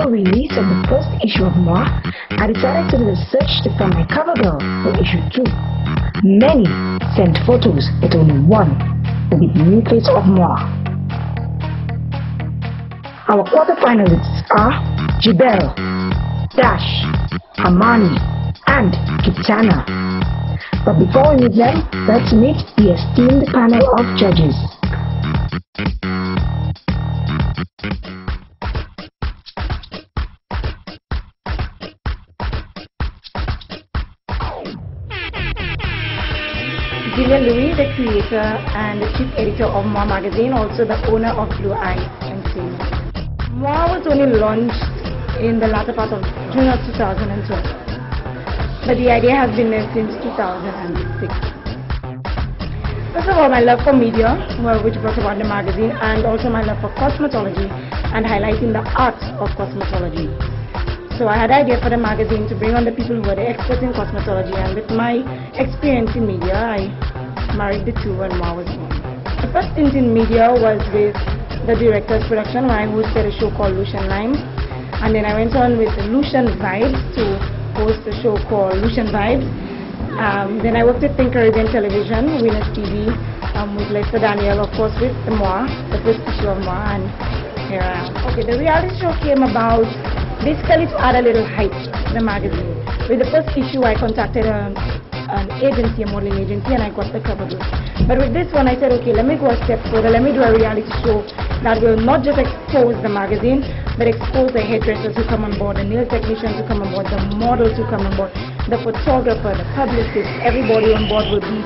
official release of the first issue of Moi, I decided to do a search to find my cover girl for issue 2. Many sent photos, but only one will be the new face of Moi. Our quarterfinalists are Jibel, Dash, Amani, and Kitana. But before we meet them, let's meet the esteemed panel of judges. Delia, the creator and the chief editor of Moi Magazine, also the owner of Blue Eyes Entertainment. Moi was only launched in the latter part of June of 2012. But the idea has been there since 2006. First of all, my love for media, which brought about the magazine, and also my love for cosmetology and highlighting the art of cosmetology. So I had an idea for the magazine to bring on the people who were the experts in cosmetology, and with my experience in media, I married the two when Moi was born. The first stint in media was with the director's production, where I hosted a show called Lucian Lime, and then I went on with Lucian Vibes to host a show called Lucian Vibes. Then I worked at Think Caribbean Television, Winners TV, with Lester Daniel, of course, with the Moi, the first issue of Moi, and here I am. Okay, the reality show came about basically to add a little hype to the magazine. With the first issue, I contacted an agency, a modeling agency, and I got the cover girl. But with this one, I said, okay, let me go a step further. Let me do a reality show that will not just expose the magazine, but expose the hairdressers who come on board, the nail technicians who come on board, the models who come on board, the photographer, the publicist, everybody on board will be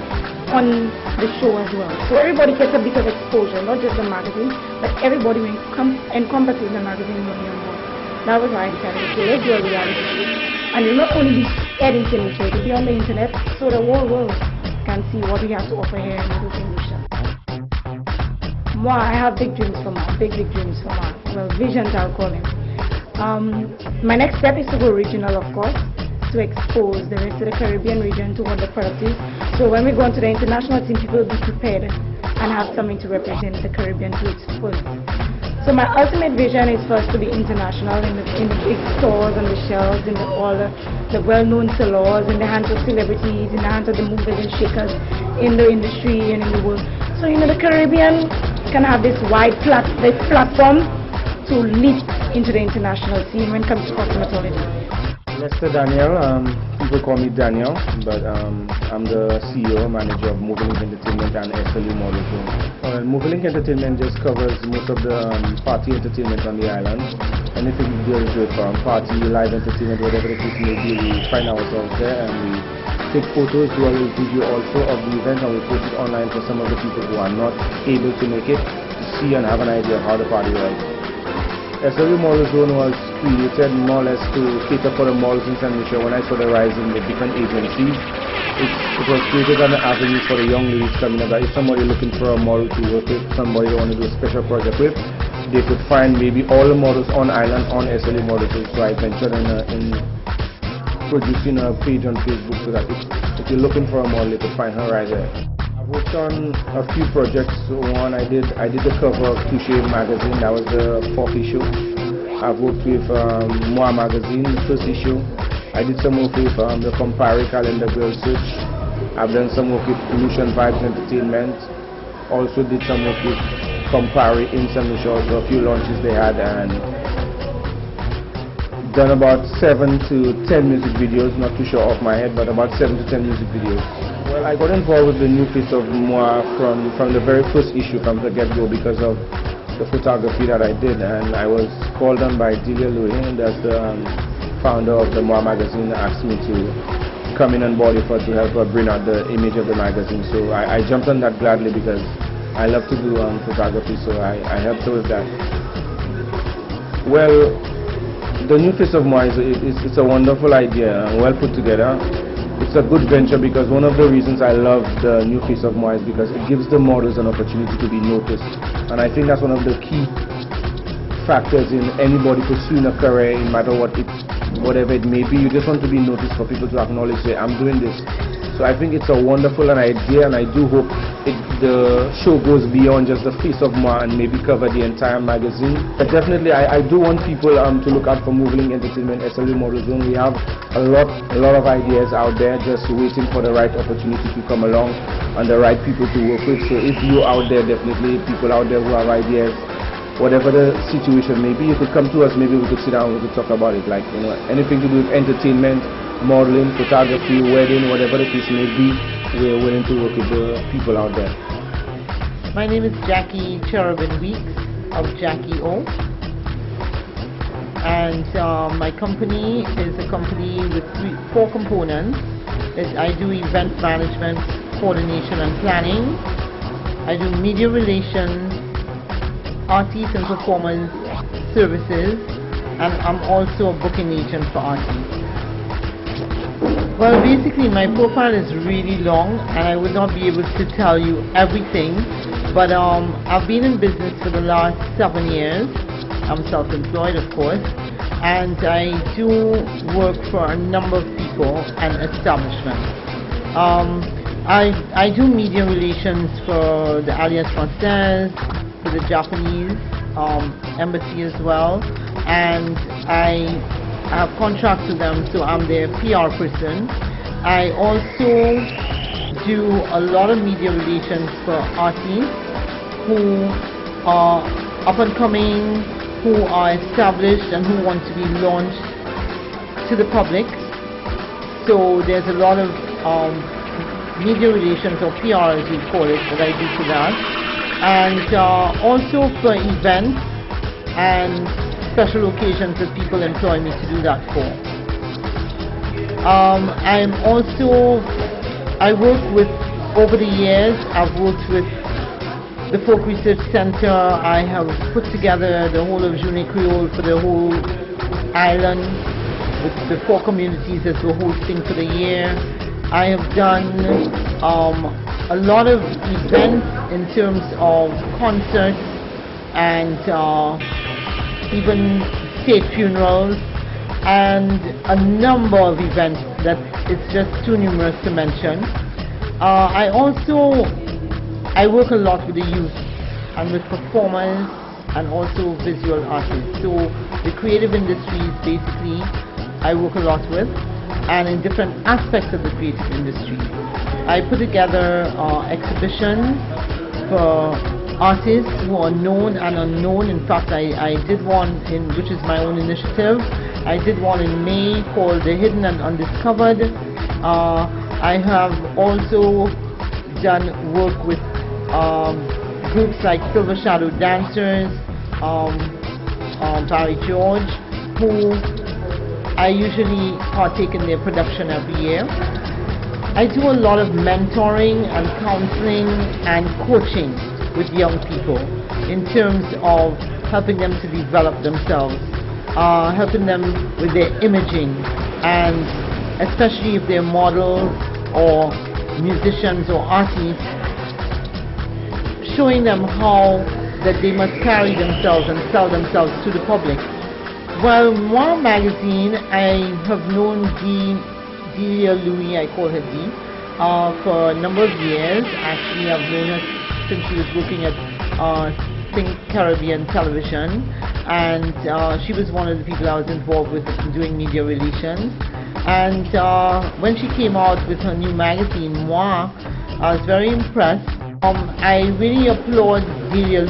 on the show as well. So everybody gets a bit of exposure, not just the magazine, but everybody who encompasses the magazine will be on board. That was why I decided, okay, let's do a reality show. And it will not only be aired in St.Lucia, it will be on the internet, so the whole world can see what we have to offer here in St.Lucia. Moi, I have big dreams for Moi, big dreams for Moi. Well, visions I'll call them. My next step is to go regional, of course, to expose the rest of the Caribbean region to what the product is. So when we go into the international team, people will be prepared and have something to represent the Caribbean to its fullest. So my ultimate vision is for us to be international in the big stores, on the shelves, in all the well-known salons, in the hands of celebrities, in the hands of the movers and shakers in the industry and in the world. So, the Caribbean can have this wide platform to leap into the international scene when it comes to cosmetology. Lester Daniel, people call me Daniel, but I'm the CEO, manager of Moving Entertainment and SLU Model Show. Moving Entertainment just covers most of the party entertainment on the island. Anything we do it from party, live entertainment, whatever the case may be, we find ourselves there and we take photos, do a little video also of the event, and we post it online for some of the people who are not able to make it to see and have an idea of how the party was. SLU Model Zone was created more or less to cater for the models in St.Lucia. When I saw the rise in the different agencies, it was created as an avenue for the young ladies coming up. If somebody looking for a model to work with, somebody they want to do a special project with, they could find maybe all the models on island on SLU Model Zone. So I ventured in producing a page on Facebook so that if you're looking for a model, you could find her right there. I've worked on a few projects. So one, I did the cover of Touche magazine. That was the 4th issue. I've worked with Moi Magazine, the 1st issue. I did some work with the Compare Calendar Girl Search. I've done some work with Lucian Vibes Entertainment. Also did some work with Compare in St.Lucia, also a few launches they had, and done about 7 to 10 music videos, not too sure off my head, but about 7 to 10 music videos. Well, I got involved with the new face of Moi from the very first issue, from the get-go, because of the photography that I did, and I was called on by Delia, and that's the founder of the Moi Magazine, asked me to come in on board for to help her bring out the image of the magazine. So I jumped on that gladly because I love to do photography, so I helped her with that. Well, the new face of Moi it's a wonderful idea, well put together. It's a good venture because one of the reasons I love the new face of Moi is because it gives the models an opportunity to be noticed. And I think that's one of the key factors in anybody pursuing a career, no matter whatever it may be. You just want to be noticed, for people to acknowledge, say, I'm doing this. So I think it's a wonderful idea, and I do hope the show goes beyond just the face of Moi and maybe cover the entire magazine. But definitely I do want people to look out for Moving Entertainment SLU Model Zone. We have a lot of ideas out there, just waiting for the right opportunity to come along and the right people to work with. So if you out there, definitely people out there who have ideas, whatever the situation may be, you could come to us. Maybe we could sit down and we could talk about it, like, you know, anything to do with entertainment, modeling, photography, wedding, whatever the case may be. We're willing to work with the people out there. My name is Jackie Cherubin Weeks of Jackie O. And my company is a company with four components. I do event management, coordination and planning. I do media relations, artists and performance services, and I'm also a booking agent for artists. Well, basically my profile is really long and I would not be able to tell you everything, but I've been in business for the last 7 years. I'm self-employed, of course, and I do work for a number of people and establishments. I do media relations for the Alliance Française, for the Japanese embassy as well, and I have contracts with them, so I'm their PR person. I also do a lot of media relations for artists who are up and coming, who are established and who want to be launched to the public. So there's a lot of media relations, or PR as you call it, that I do for that. And also for events and special occasions that people employ me to do that for. I work with, over the years, I've worked with the Folk Research Center. I have put together the whole of Journée Creole for the whole island, with the 4 communities that we're hosting for the year. I have done a lot of events in terms of concerts and even state funerals, and a number of events that it's just too numerous to mention. I work a lot with the youth and with performers and also visual artists. So the creative industries basically I work a lot with, and in different aspects of the creative industry. I put together exhibitions for artists who are known and unknown. In fact, I did one which is my own initiative. I did one in May called The Hidden and Undiscovered. I have also done work with groups like Silver Shadow Dancers, Barry George, who I usually partake in their production every year. I do a lot of mentoring and counseling and coaching with young people in terms of helping them to develop themselves, helping them with their imaging, and especially if they're models or musicians or artists, showing them how that they must carry themselves and sell themselves to the public. Well, Moi Magazine, I have known Delia, I call her Dee, for a number of years. Actually, I've known her since she was working at Think Caribbean Television, and she was one of the people I was involved with doing media relations. And when she came out with her new magazine, Moi, I was very impressed. I really applaud Delia,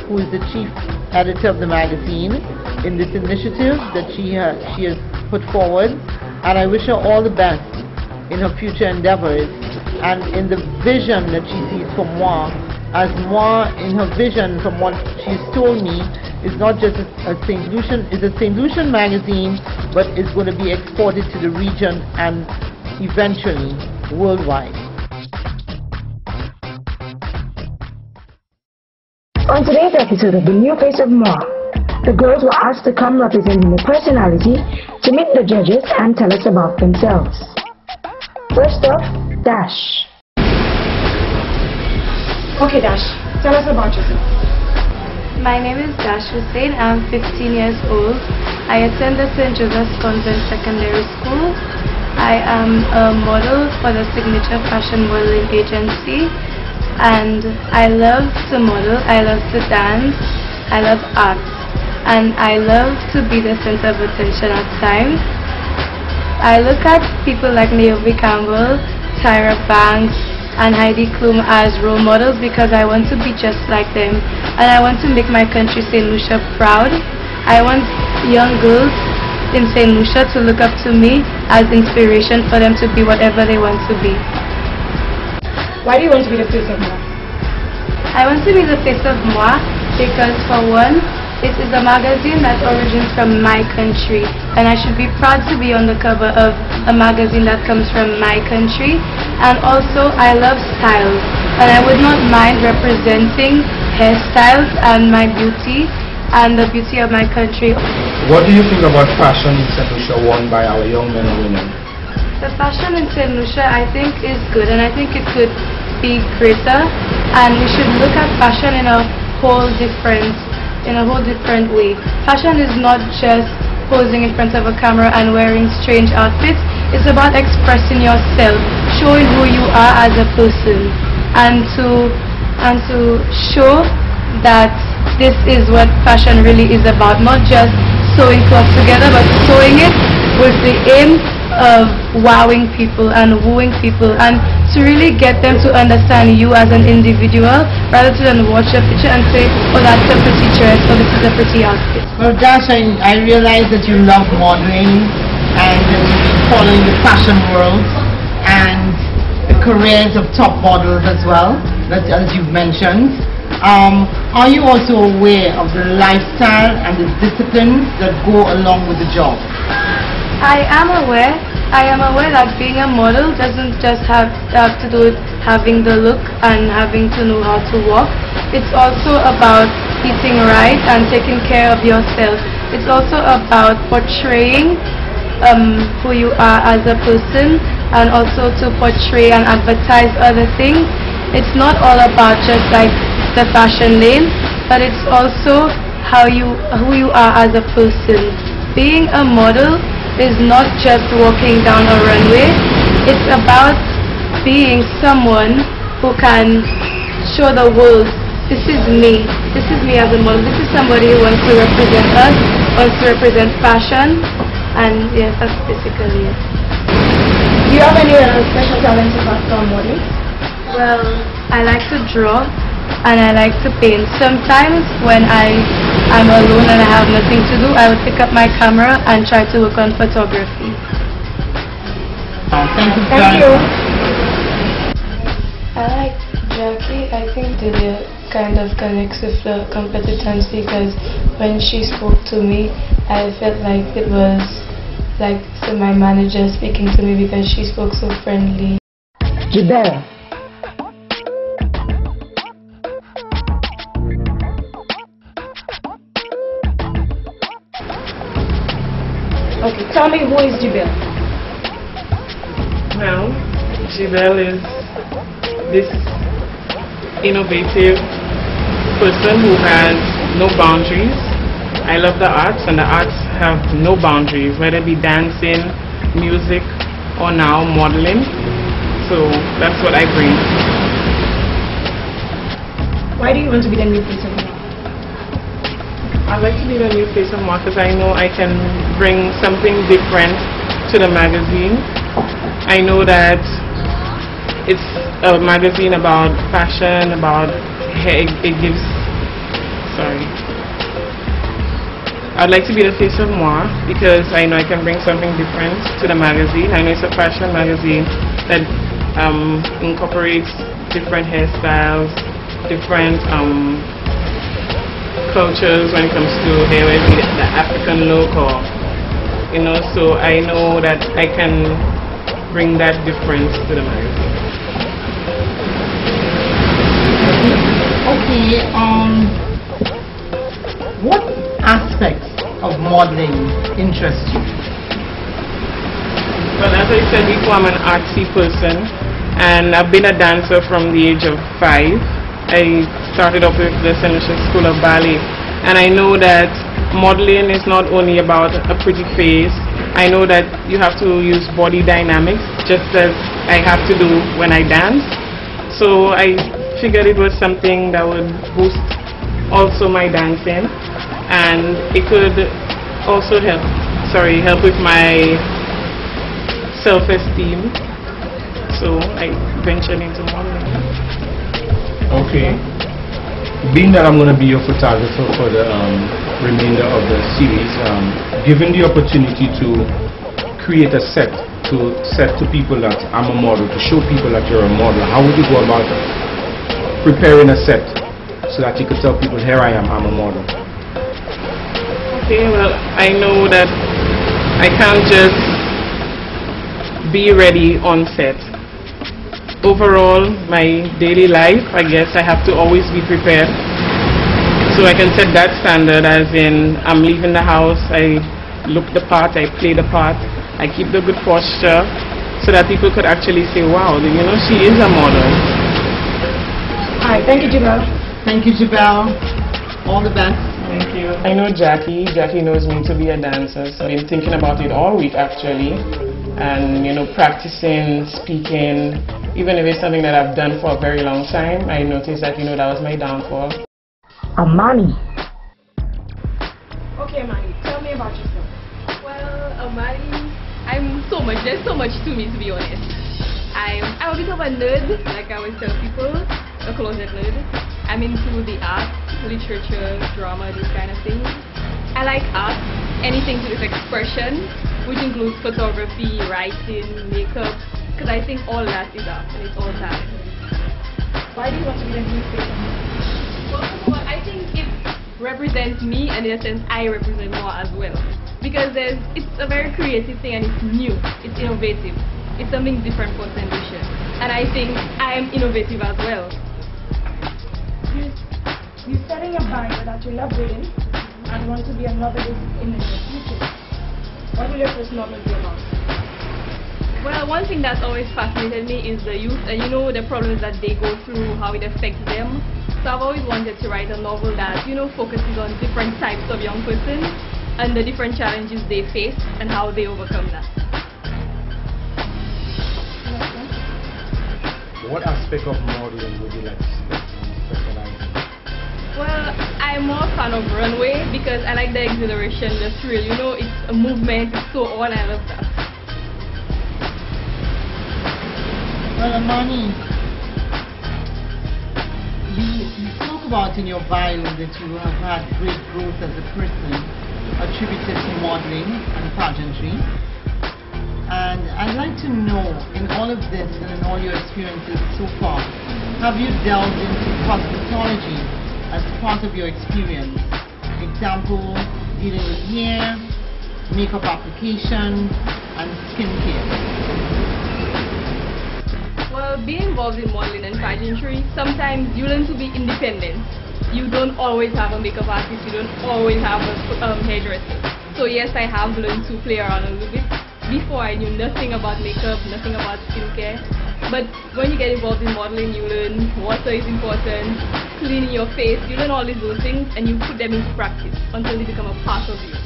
who is the chief editor of the magazine, in this initiative that she has put forward, and I wish her all the best in her future endeavors and in the vision that she sees for Moi. As Moi, in her vision, from what she's told me, is not just a St. Lucian magazine, but is going to be exported to the region and eventually worldwide. On today's episode of The New Face of Moi, the girls were asked to come representing their personality to meet the judges and tell us about themselves. First up, Dash. Okay, Dash, tell us about yourself. My name is Dash Hussain. I'm 15 years old. I attend the St. Joseph's Convent Secondary School. I am a model for the Signature Fashion Modeling Agency, and I love to model, I love to dance, I love art, and I love to be the center of attention at times. I look at people like Naomi Campbell, Tyra Banks, and Heidi Klum as role models because I want to be just like them, and I want to make my country St. Lucia proud. I want young girls in St. Lucia to look up to me as inspiration for them to be whatever they want to be. Why do you want to be the face of Moi? I want to be the face of Moi because, for one, it is a magazine that originates from my country, and I should be proud to be on the cover of a magazine that comes from my country. And also, I love styles, and I would not mind representing hairstyles and my beauty and the beauty of my country. What do you think about fashion in St. Lucia worn by our young men and women? The fashion in St. Lucia, I think, is good, and I think it could be greater, and we should look at fashion in a whole different way. Fashion is not just posing in front of a camera and wearing strange outfits. It's about expressing yourself, showing who you are as a person, and to show that this is what fashion really is about, not just sewing clothes together, but sewing it with the aim of wowing people and wooing people, and to really get them to understand you as an individual rather than watch a picture and say, oh, that's a pretty dress, or this is a pretty outfit. Well, Dash, I realize that you love modeling and that you've been following the fashion world and the careers of top models as well, as you've mentioned. Are you also aware of the lifestyle and the disciplines that go along with the job? I am aware that being a model doesn't just have to do with having the look and having to know how to walk. It's also about eating right and taking care of yourself. It's also about portraying who you are as a person, and also to portray and advertise other things. It's not all about just like the fashion lane, but it's also who you are as a person. Being a model is not just walking down a runway. It's about being someone who can show the world, this is me as a model, this is somebody who wants to represent us, wants to represent fashion, and yes, that's basically it. Do you have any special talents apart from modeling? Well, I like to draw and I like to paint. Sometimes when I'm alone and I have nothing to do, I will pick up my camera and try to work on photography. Thank you. Thank you. I like Jackie. I think Delia kind of connects with the competitors because when she spoke to me, I felt like it was like my manager speaking to me because she spoke so friendly. Delia. Okay, tell me, who is Jibel? Well, Jibel is this innovative person who has no boundaries. I love the arts, and the arts have no boundaries, whether it be dancing, music, or now modeling. So that's what I bring. Why do you want to be the new face of Moi? I'd like to be the new face of Moi because I know I can bring something different to the magazine. I know that it's a magazine about fashion, about hair. It gives, sorry. I'd like to be the face of Moi because I know I can bring something different to the magazine. I know it's a fashion magazine that incorporates different hairstyles, different cultures when it comes to hair, whether it be the African look or, so I know that I can bring that difference to the magazine. Okay, what aspects of modeling interest you? Well, as I said before, I'm an artsy person, and I've been a dancer from the age of 5. I started off with the St.Lucia School of Ballet, and I know that modeling is not only about a pretty face. I know that you have to use body dynamics just as I have to do when I dance. So I figured it was something that would boost also my dancing, and it could also help with my self-esteem. So I ventured into modeling. Okay. Being that I'm going to be your photographer for the remainder of the series, given the opportunity to create a set to people that I'm a model, to show people that you're a model, how would you go about preparing a set so that you could tell people, here I am, I'm a model? Okay, well, I know that I can't just be ready on set. Overall, my daily life, I guess I have to always be prepared. So I can set that standard, as in I'm leaving the house, I look the part, I play the part, I keep the good posture, so that people could actually say, wow, you know, she is a model. Hi, thank you, Jabel. Thank you, Jabel. All the best. Thank you. I know Jackie knows me to be a dancer, so I've been thinking about it all week actually, and you know, practicing, speaking. Even if it's something that I've done for a very long time, I noticed that, you know, that was my downfall. Amani. Okay, Amani, tell me about yourself. Well, Amani, there's so much to me, to be honest. I'm a bit of a nerd, like I always tell people, a closet nerd. I'm into the arts, literature, drama, these kind of things. I like art, anything to do with expression, which includes photography, writing, makeup, because I think all that is art and it's all talent. Why do you want to be the new face of Moi? Well, first of all, I think it represents me, and in a sense I represent Moi as well. Because it's a very creative thing and it's new, it's innovative. It's something different for St.Lucia. And I think I am innovative as well. You said in your bio that you love reading and want to be a novelist in the near future. What will your first novel be about? Well, one thing that's always fascinated me is the youth, and you know, the problems that they go through, how it affects them. So I've always wanted to write a novel that, you know, focuses on different types of young persons and the different challenges they face and how they overcome that. What aspect of modeling would you like to specialize in? Well, I'm more a fan of runway because I like the exhilaration, the thrill. You know, it's a movement, it's so on, I love that. Well, Amani, you spoke about in your bio that you have had great growth as a person attributed to modeling and pageantry. And I'd like to know, in all of this and in all your experiences so far, have you delved into cosmetology as part of your experience? Example, dealing with hair, makeup application, and skincare. Well, being involved in modeling and pageantry, sometimes you learn to be independent. You don't always have a makeup artist, you don't always have a hairdresser. So yes, I have learned to play around a little bit. Before I knew nothing about makeup, nothing about skincare. But when you get involved in modeling, you learn water is important, cleaning your face, you learn all these little things and you put them into practice until they become a part of you.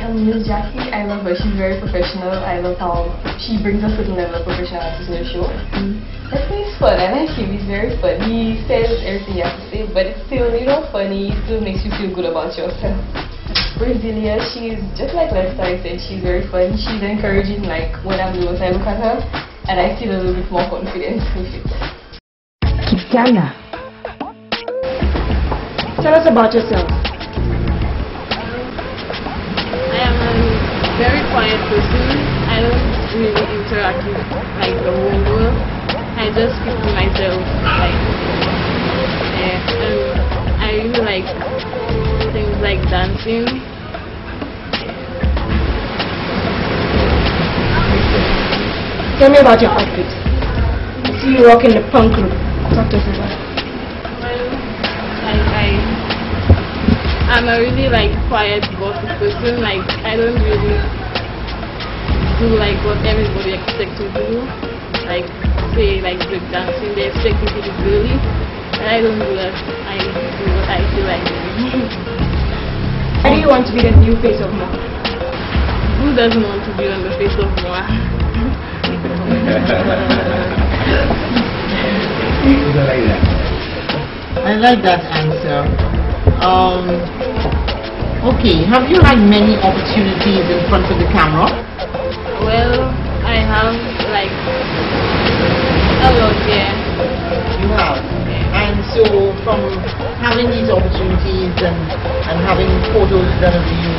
Miss Jackie, I love her. She's very professional. I love how she brings a certain level of professionalism to the show. That's why he's fun. I like him. He's very fun. He says everything you have to say, but it's still, you know, funny. It still makes you feel good about yourself. Whereas Delia, she's just like Lester said. She's very fun. She's encouraging. Like when I'm lost, I look at her, and I feel a little bit more confident with it. Kitana. Tell us about yourself. I am a very quiet person. I don't really interact with like the whole world. I just keep to myself. Like, and I really like things like dancing. Tell me about your outfit. I see you rocking the punk look. Talk to us about it. I'm a really like quiet, bossy person. Like I don't really do like what everybody expects me to do. Like say like break dancing, they expect me to be girly, and I don't do that. I do what I feel like doing. Why do you want to be the new face of Moi? Who doesn't want to be on the face of Moi? I like that answer. Okay, have you had many opportunities in front of the camera? Well, I have like a lot, yeah. You have. And so from having these opportunities and having photos done of you,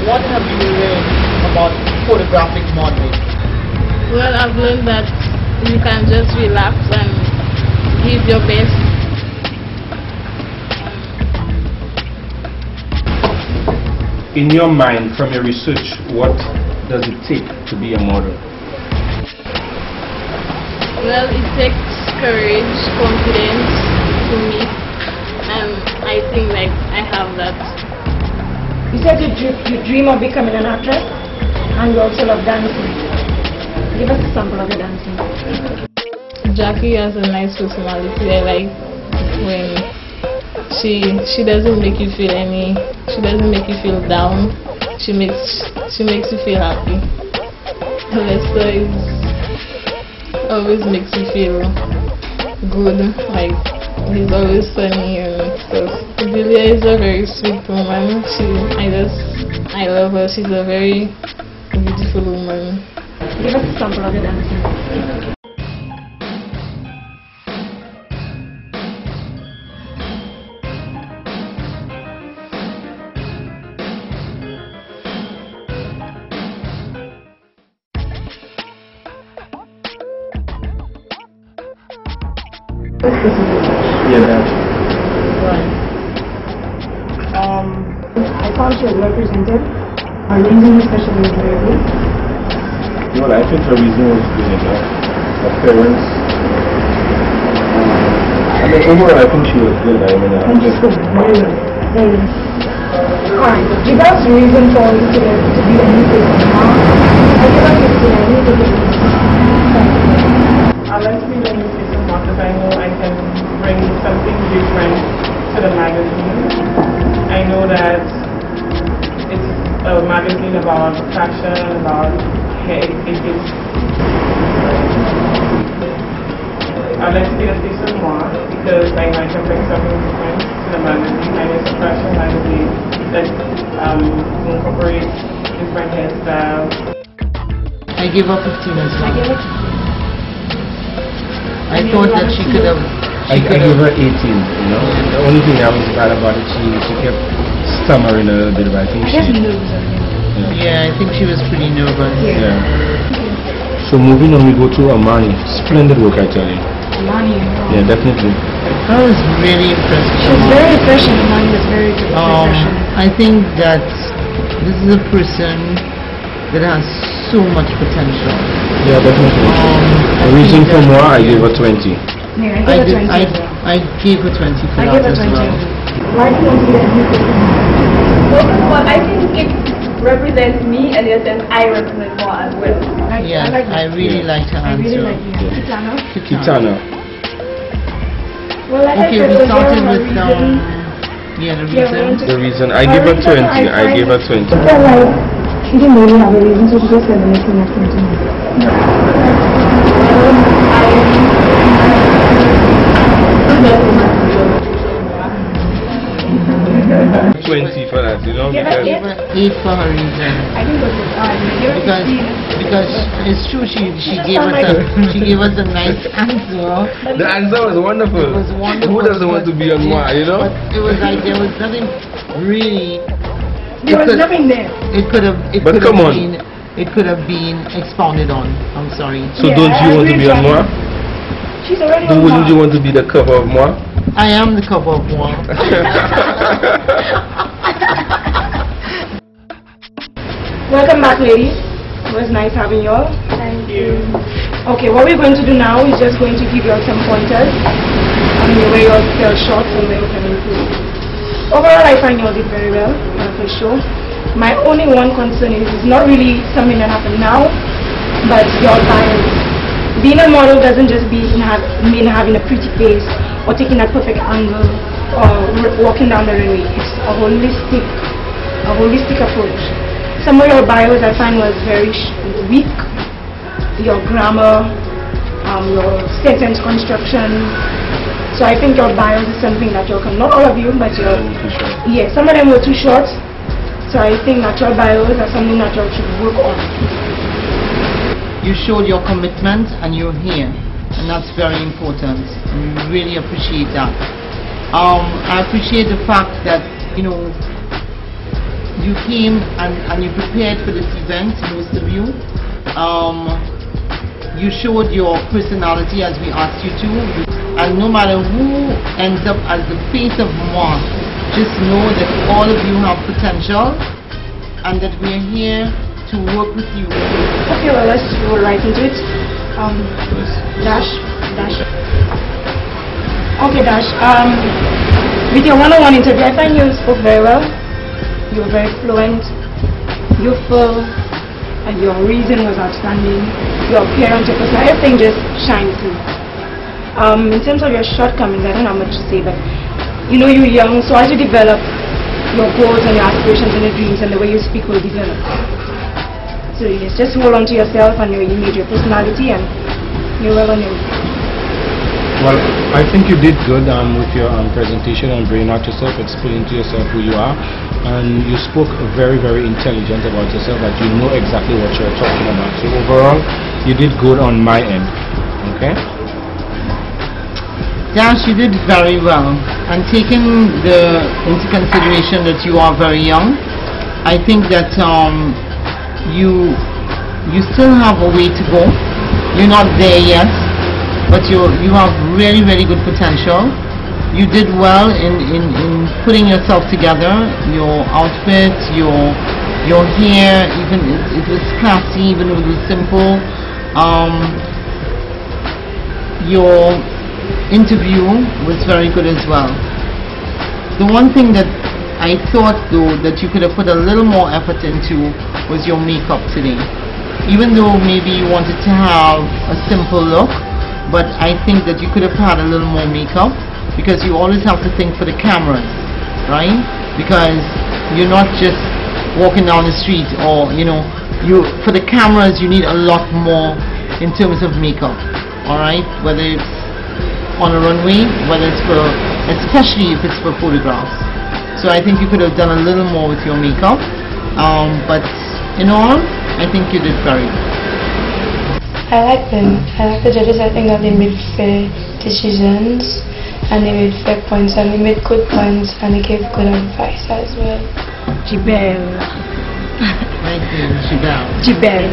what have you learned about photographic modeling? Well, I've learned that you can just relax and give your best. In your mind, from your research, what does it take to be a model? Well, it takes courage, confidence to meet, and I think like I have that. You said you dream of becoming an actress, and you also love dancing. Give us a sample of your dancing. Jackie has a nice personality. I like when she doesn't make you feel she doesn't make you feel down. She makes you feel happy. Lester always makes you feel good, like he's always funny and stuff. Delia is a very sweet woman. I love her. She's a very beautiful woman. Give us a sample of your dancing. Yeah, that. Right. I found she was well presented. Her reason especially was very good. Well, I think her reason was good enough. Her parents. I mean, overall, I think she was good. I mean, And she spoke very well. Very well. Alright, give us reason for you to be a new person now. I give us I like to be the new face of Moi because I know I can bring something different to the magazine. I know that it's a magazine about fashion, about hair. I like to be the face of Moi because I know I can bring something different to the magazine. I know it's a fashion magazine that incorporates different hairstyles. I give her 15 as well. I give it. I thought that she could have. I gave her 18, you know. The only thing that was bad about it, she kept stammering a little bit, but I think Just she... nerves. Yeah, I think she was pretty nervous. Yeah. So moving on, we go to Amani. Splendid work, I tell you. Money. Yeah, definitely. I was really impressed. She was very efficient. Money was very good. I think that this is a person that has so much potential. Yeah, definitely. The reason for more, I gave her 20. Yeah, I gave her 20 as well. I gave her 20 for I that gave her as 20. well. Why do you want to be a new person? First of all, I think it represents me, and in a sense, I represent Moi as well. Yes, I really liked her I really answer. like you. Kitana? Kitana. Well, like Okay, I said, we so started there are with reasons. the reason. The reason, I gave her 20. I gave her 20. She felt like she didn't really have a reason, so she just said the next thing that came to me. 20 for that, you know, Give her because... 8 for her reason. I think it was Because it's true she gave us a nice answer. The answer was wonderful. It was wonderful. Who doesn't want to be on Moi, you know? But it was like there was nothing really. There was nothing there. It could have. But come on. It could have been expounded on. I'm sorry. So Yeah, don't you I want to agree be on Moi? She's already on Wouldn't you Moi. want to be the cover of Moi? I am the cover of Moi. Welcome back, ladies. It was nice having you all. Thank you. Okay, what we're going to do now is just going to give you all some pointers on the way you all sell shots and where you can improve. Overall, I find you all did very well on the first show. My only one concern is it's not really something that happened now, but your bios. Being a model doesn't just mean having a pretty face or taking that perfect angle or walking down the runway. It's a holistic approach. Some of your bios I find was very weak. Your grammar, your sentence construction, So I think your bios is something that you'll come, not all of you, but your, yeah, some of them were too short. So I think natural bios are something that you should work on. You showed your commitment and you're here, and that's very important. We really appreciate that. I appreciate the fact that, you know, you came and you prepared for this event, most of you. You showed your personality as we asked you to, and no matter who ends up as the face of Moi, just know that all of you have potential and that we are here to work with you. Okay, well, let's go right into it. Dash. Okay, Dash. With your one-on-one interview, I find you spoke very well. You were very fluent, youthful, and your reason was outstanding. Your appearance, your personality, everything just shines through. In terms of your shortcomings, I don't have much to say, but you know you're young, so as you develop, your goals and your aspirations and your dreams and the way you speak will develop. So yes, just hold on to yourself and your image, your personality, and you're well on your way. Well, I think you did good with your presentation and bringing out yourself, explaining to yourself who you are, and you spoke very, very intelligent about yourself, that you know exactly what you're talking about. So overall, you did good on my end. Okay? Dash, you did very well, and taking into consideration that you are very young, I think that you still have a way to go. You're not there yet, but you have really, really good potential. You did well in putting yourself together. Your outfit, your hair, even it was classy, even if it was simple. Your interview was very good as well. The one thing that I thought though that you could have put a little more effort into was your makeup today. Even though maybe you wanted to have a simple look, but I think that you could have had a little more makeup, because you always have to think for the cameras, right? Because you're not just walking down the street, or you know, for the cameras you need a lot more in terms of makeup, alright? Whether it's on a runway, whether it's for, especially if it's for photographs. So I think you could have done a little more with your makeup, but in all, I think you did very good. I like them. I like the judges. I think that they made fair decisions and they made fair points and they made good points and they gave good advice as well. Jibel. Thank you, Jibel. Jibel.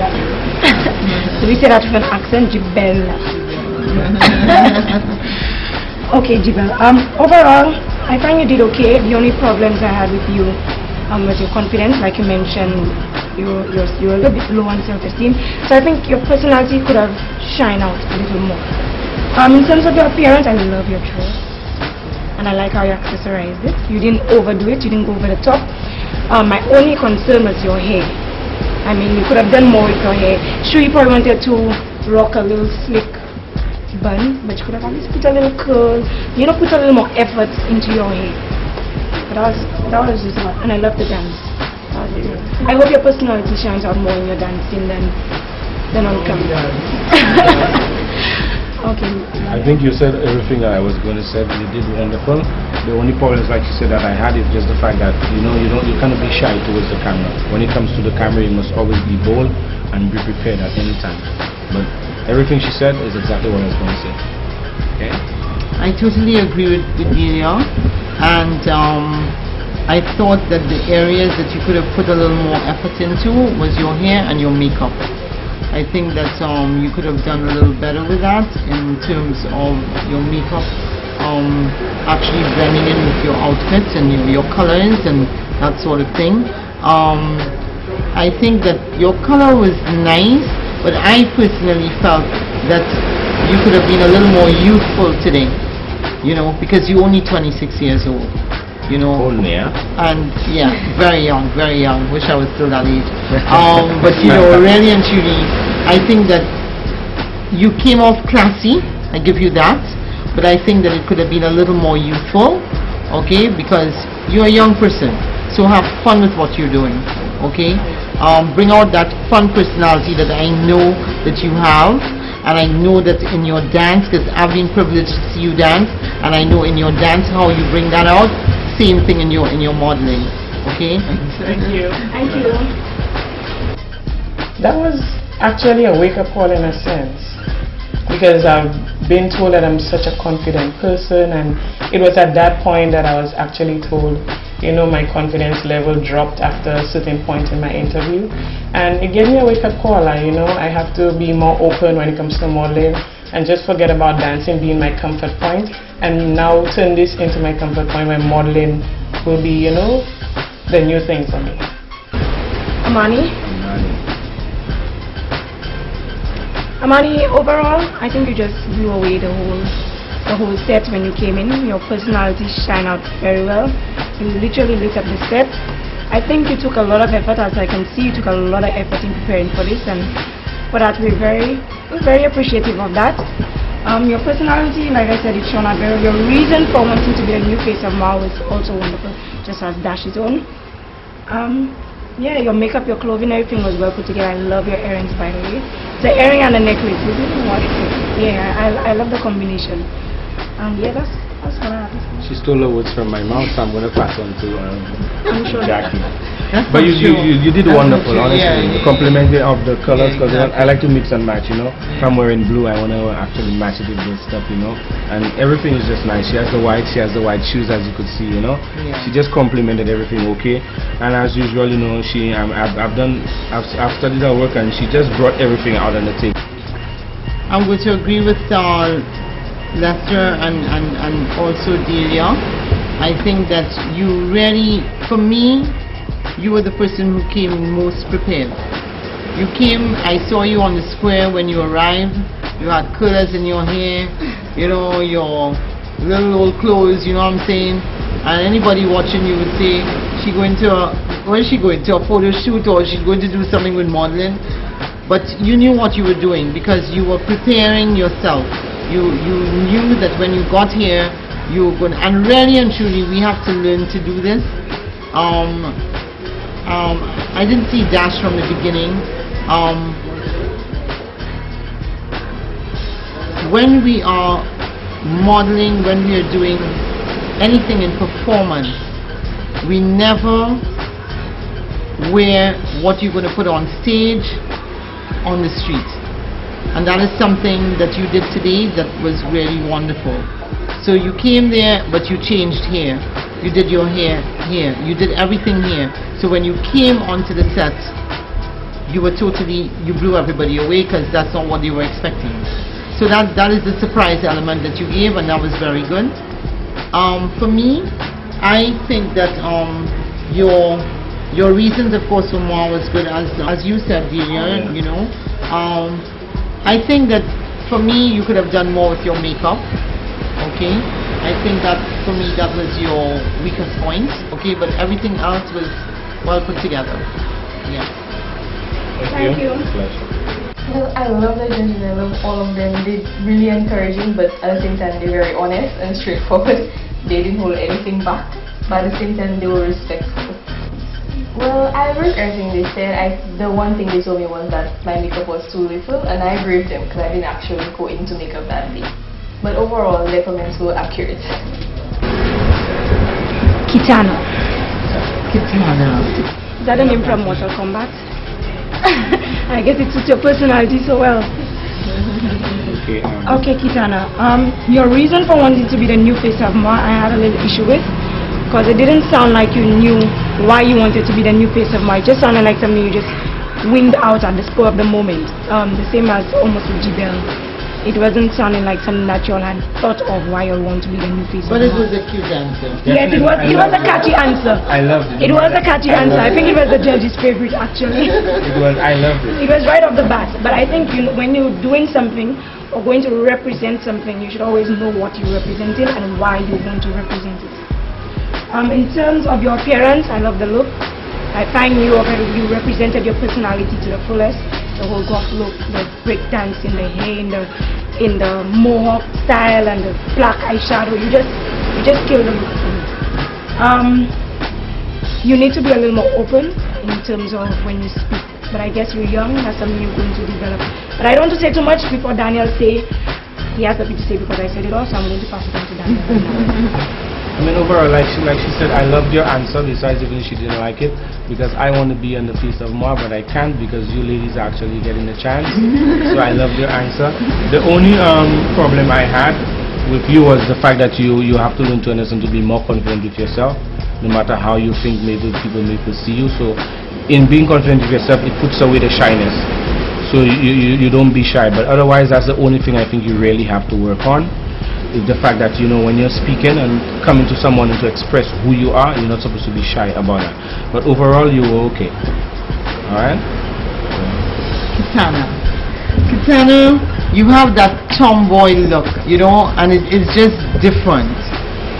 So we say that with an accent, Jibel. Okay, Jibel. Overall, I find you did okay. The only problems I had with you was your confidence, like you mentioned. You're a little bit low on self-esteem, so I think your personality could have shined out a little more. In terms of your appearance, I love your dress, and I like how you accessorized it. You didn't overdo it, you didn't go over the top. My only concern was your hair. I mean, you could have done more with your hair. Sure, you probably wanted to rock a little slick bun, but you could have at least put a little curl, you know, put a little more effort into your hair. But that was just not, and I love the dance. I hope your personality shines out more in your dancing than on camera. Okay. I think you said everything that I was going to say. You did wonderful. The only problem is, like you said, that I had is just the fact that you cannot be shy towards the camera. When it comes to the camera, you must always be bold and be prepared at any time. But everything she said is exactly what I was going to say. Okay. I totally agree with Delia, and I thought that the areas that you could have put a little more effort into was your hair and your makeup. I think that you could have done a little better with that in terms of your makeup actually blending in with your outfits and your colors and that sort of thing. I think that your color was nice, but I personally felt that you could have been a little more youthful today, you know, because you're only 26 years old. You know, only, yeah? And yeah, very young, very young. Wish I was still that age. But you know, really and truly, I think that you came off classy. I give you that. But I think that it could have been a little more youthful, okay? Because you're a young person, so have fun with what you're doing, okay? Bring out that fun personality that I know that you have, and I know that in your dance, because I've been privileged to see you dance, and I know in your dance how you bring that out. Same thing in your modeling. Okay. Thank you. Thank you. That was actually a wake-up call in a sense, because I've been told that I'm such a confident person, and it was at that point that I was actually told, you know, my confidence level dropped after a certain point in my interview, and it gave me a wake-up call. You know, I have to be more open when it comes to modeling and just forget about dancing being my comfort point, and now turn this into my comfort point where modeling will be, you know, the new thing for me. Amani, overall, I think you just blew away the whole set when you came in. Your personality shined out very well. You literally lit up the set. I think you took a lot of effort, as I can see. You took a lot of effort in preparing for this, and for that we're very appreciative of that. Your personality, like I said, it shone out very well. Your reason for wanting to be a new face of Moi was also wonderful, just as Dash's own. Yeah, your makeup, your clothing, everything was well put together. I love your earrings, by the way. The earring and the necklace, is it? Yeah, I love the combination. Yeah, that's what I have to say. She stole the words from my mouth, so I'm going to pass on to I'm sure. Jackie. But you did wonderful, honestly. Yeah. Complimented of the colors, because I like to mix and match, you know. If I'm wearing blue, I want to actually match it with this stuff, you know. And everything is just nice. She has the white shoes, as you could see, you know. Yeah. She just complimented everything, okay. And as usual, you know, I've studied her work, and she just brought everything out on the table. I'm going to agree with Lester and also Delia. I think that you really, for me, you were the person who came most prepared. You came, I saw you on the square when you arrived. You had curlers in your hair, you know, your little old clothes, you know what I'm saying? And anybody watching you would say, where's she going to a photo shoot, or she's going to do something with modeling? But you knew what you were doing, because you were preparing yourself. You knew that when you got here, you were going to, and really and truly, we have to learn to do this. I didn't see Dash from the beginning. When we are modeling, when we are doing anything in performance, we never wear what you're going to put on stage on the street. And that is something that you did today that was really wonderful. So you came there, but you changed here. You did your hair here. You did everything here. So when you came onto the set, you blew everybody away, because that's not what they were expecting. So that is the surprise element that you gave, and that was very good. For me, I think that your reasons, of course, for Moi was good, as you said, Delia. You know, I think that for me, you could have done more with your makeup. Okay, I think that for me that was your weakest point. Okay, but everything else was well put together. Yeah. Thank you. Well, I love the judges. I love all of them. They're really encouraging, but at the same time they're very honest and straightforward. They didn't hold anything back, but at the same time they were respectful. Well, I agree with everything they said. The one thing they told me was that my makeup was too little, and I agree with them, because I didn't actually go into makeup that day. But overall, their comments were accurate. Kitana. Kitana. Is that a name from Mortal Kombat? I guess it suits your personality so well. Okay, Kitana. Your reason for wanting to be the new face of Moi, I had a little issue with, because it didn't sound like you knew why you wanted to be the new face of Moi. It just sounded like something you just winged out at the spur of the moment. The same as almost with Jibel. It wasn't sounding like something that you all had thought of why you want to be the new face of Moi. But it was a cute answer. Yes, it was a catchy answer. I loved it. It was a catchy answer. I think it was the judge's favorite, actually. I loved it. It was right off the bat. But I think when you're doing something or going to represent something, you should always know what you're representing and why you want to represent it. In terms of your appearance, I love the look. I find you represented your personality to the fullest. The whole goth look, the break dance in the hair, in the mohawk style, and the black eyeshadow. You just killed the look for me. You need to be a little more open in terms of when you speak. but I guess you're young, that's something you're going to develop. But I don't want to say too much before Daniel say he has something to say because I said it all, so I'm going to pass it on to Daniel right now. I mean, overall, like she said, I loved your answer, besides even she didn't like it, because I want to be on the face of Moi, but I can't because you ladies are actually getting the chance. So I loved your answer. The only problem I had with you was the fact that you have to learn to understand to be more confident with yourself, no matter how you think maybe people may perceive you. So in being confident with yourself, it puts away the shyness. So you don't be shy, but otherwise that's the only thing I think you really have to work on. Is the fact that, you know, when you're speaking and coming to someone and to express who you are, you're not supposed to be shy about that. But overall, you were okay. Alright? Kitana, you have that tomboy look, you know, and it's just different.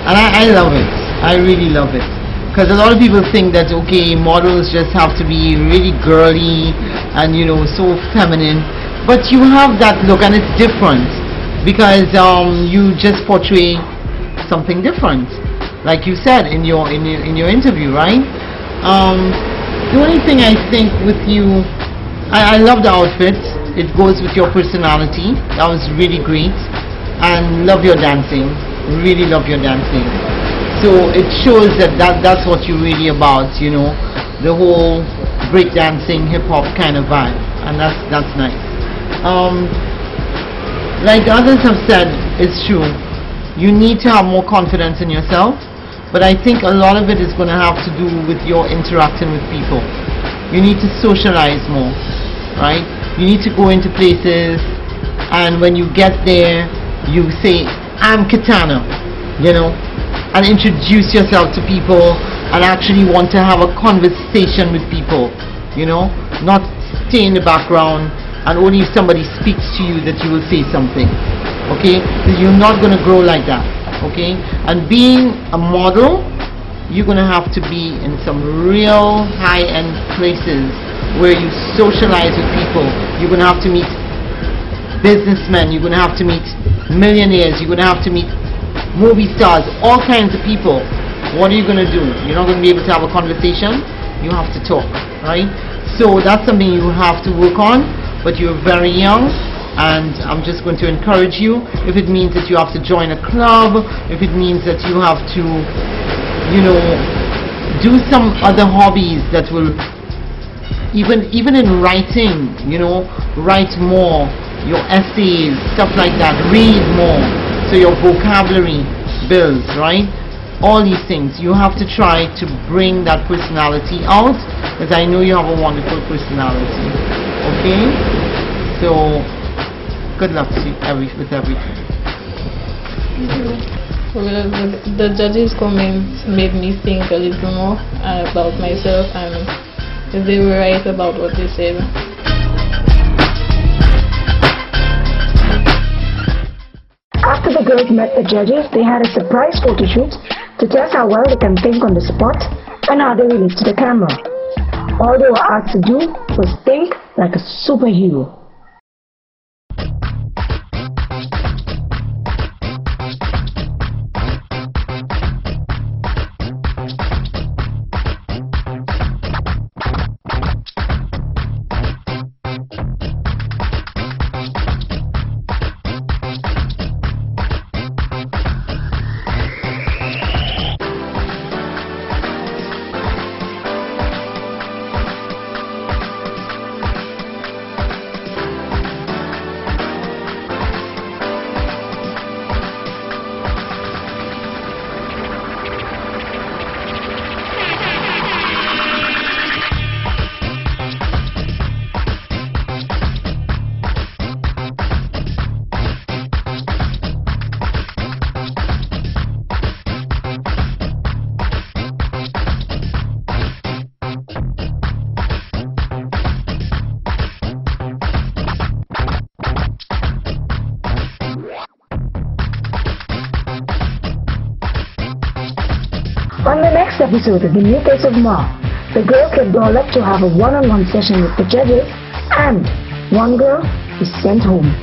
And I love it. I really love it. Because a lot of people think that, okay, models just have to be really girly and, you know, so feminine. But you have that look and it's different. Because you just portray something different, like you said in your interview, right? The only thing I think with you, I love the outfit. It goes with your personality. That was really great, and love your dancing. Really love your dancing. So it shows that's what you're really about, you know, the whole breakdancing, hip hop kind of vibe, and that's nice. Like the others have said, it's true. You need to have more confidence in yourself, but I think a lot of it is going to have to do with your interacting with people. You need to socialize more, right? You need to go into places, and when you get there, you say, I'm Kitana, you know, and introduce yourself to people and actually want to have a conversation with people, you know, not stay in the background and only if somebody speaks to you that you will say something, okay? You're not going to grow like that, okay? And being a model, you're going to have to be in some real high-end places where you socialize with people. You're going to have to meet businessmen, you're going to have to meet millionaires, you're going to have to meet movie stars, all kinds of people. What are you going to do? You're not going to be able to have a conversation. You have to talk, right? So that's something you have to work on. But you're very young, and I'm just going to encourage you. If it means that you have to join a club, if it means that you have to, you know, do some other hobbies that will, even in writing, you know, write more, your essays, stuff like that, read more, so your vocabulary builds, right? All these things, you have to try to bring that personality out, because I know you have a wonderful personality. Okay? So, good luck to you with everything. Well, the judges' comments made me think a little more about myself, and they were right about what they said. After the girls met the judges, they had a surprise photo shoot to test how well they can think on the spot and how they relate to the camera. All they were asked to do was think like a superhero. On the next episode of The New Face of Moi, the girls get dolled up to have a one-on-one session with the judges, and one girl is sent home.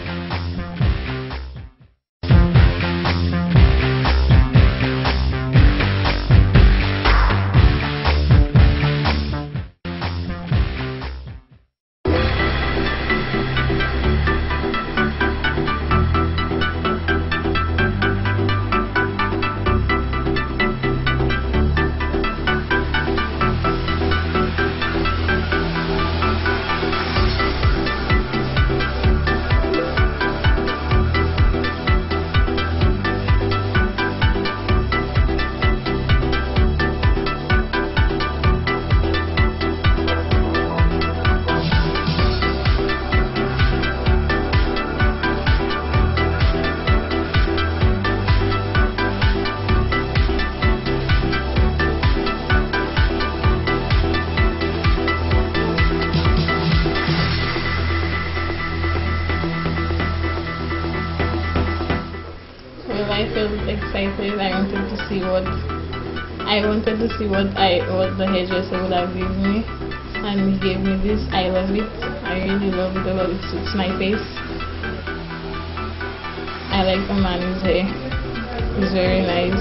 excited. I wanted to see what the hairdresser would have given me, and he gave me this. I love it. I really love it a lot. It suits my face. I like the man's hair. It's very nice.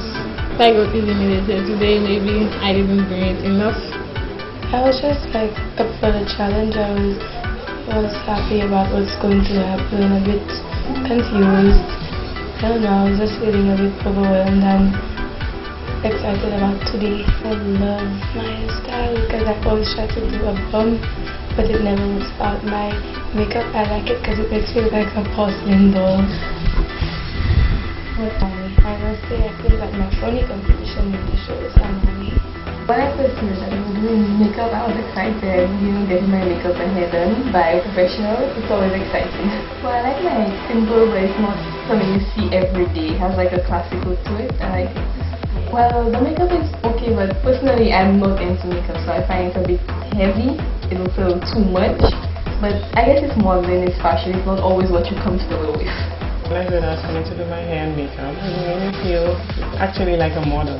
If I got eliminated today, maybe I didn't bring it enough. I was just like up for the challenge. I was happy about what's going to happen, a bit confused. I don't know, I was just feeling a bit overwhelmed and excited about today. I love my style because I always try to do a bump, but it never looks out. My makeup, I like it because it makes me look like a porcelain doll. I must say I feel like my funny competition in the show is Annie. When I first knew that I was doing makeup, I was excited, getting my makeup and hair done by a professional. It's always exciting. Well, I like my simple, but it's not something you see every day. It has like a classic look to it. I like it. Well, the makeup is okay, but personally I'm not into makeup, so I find it a bit heavy. It looks a little too much. But I guess it's modeling, it's fashion, it's not always what you're comfortable with. When I was coming to do my hair and makeup, it made me feel actually like a model.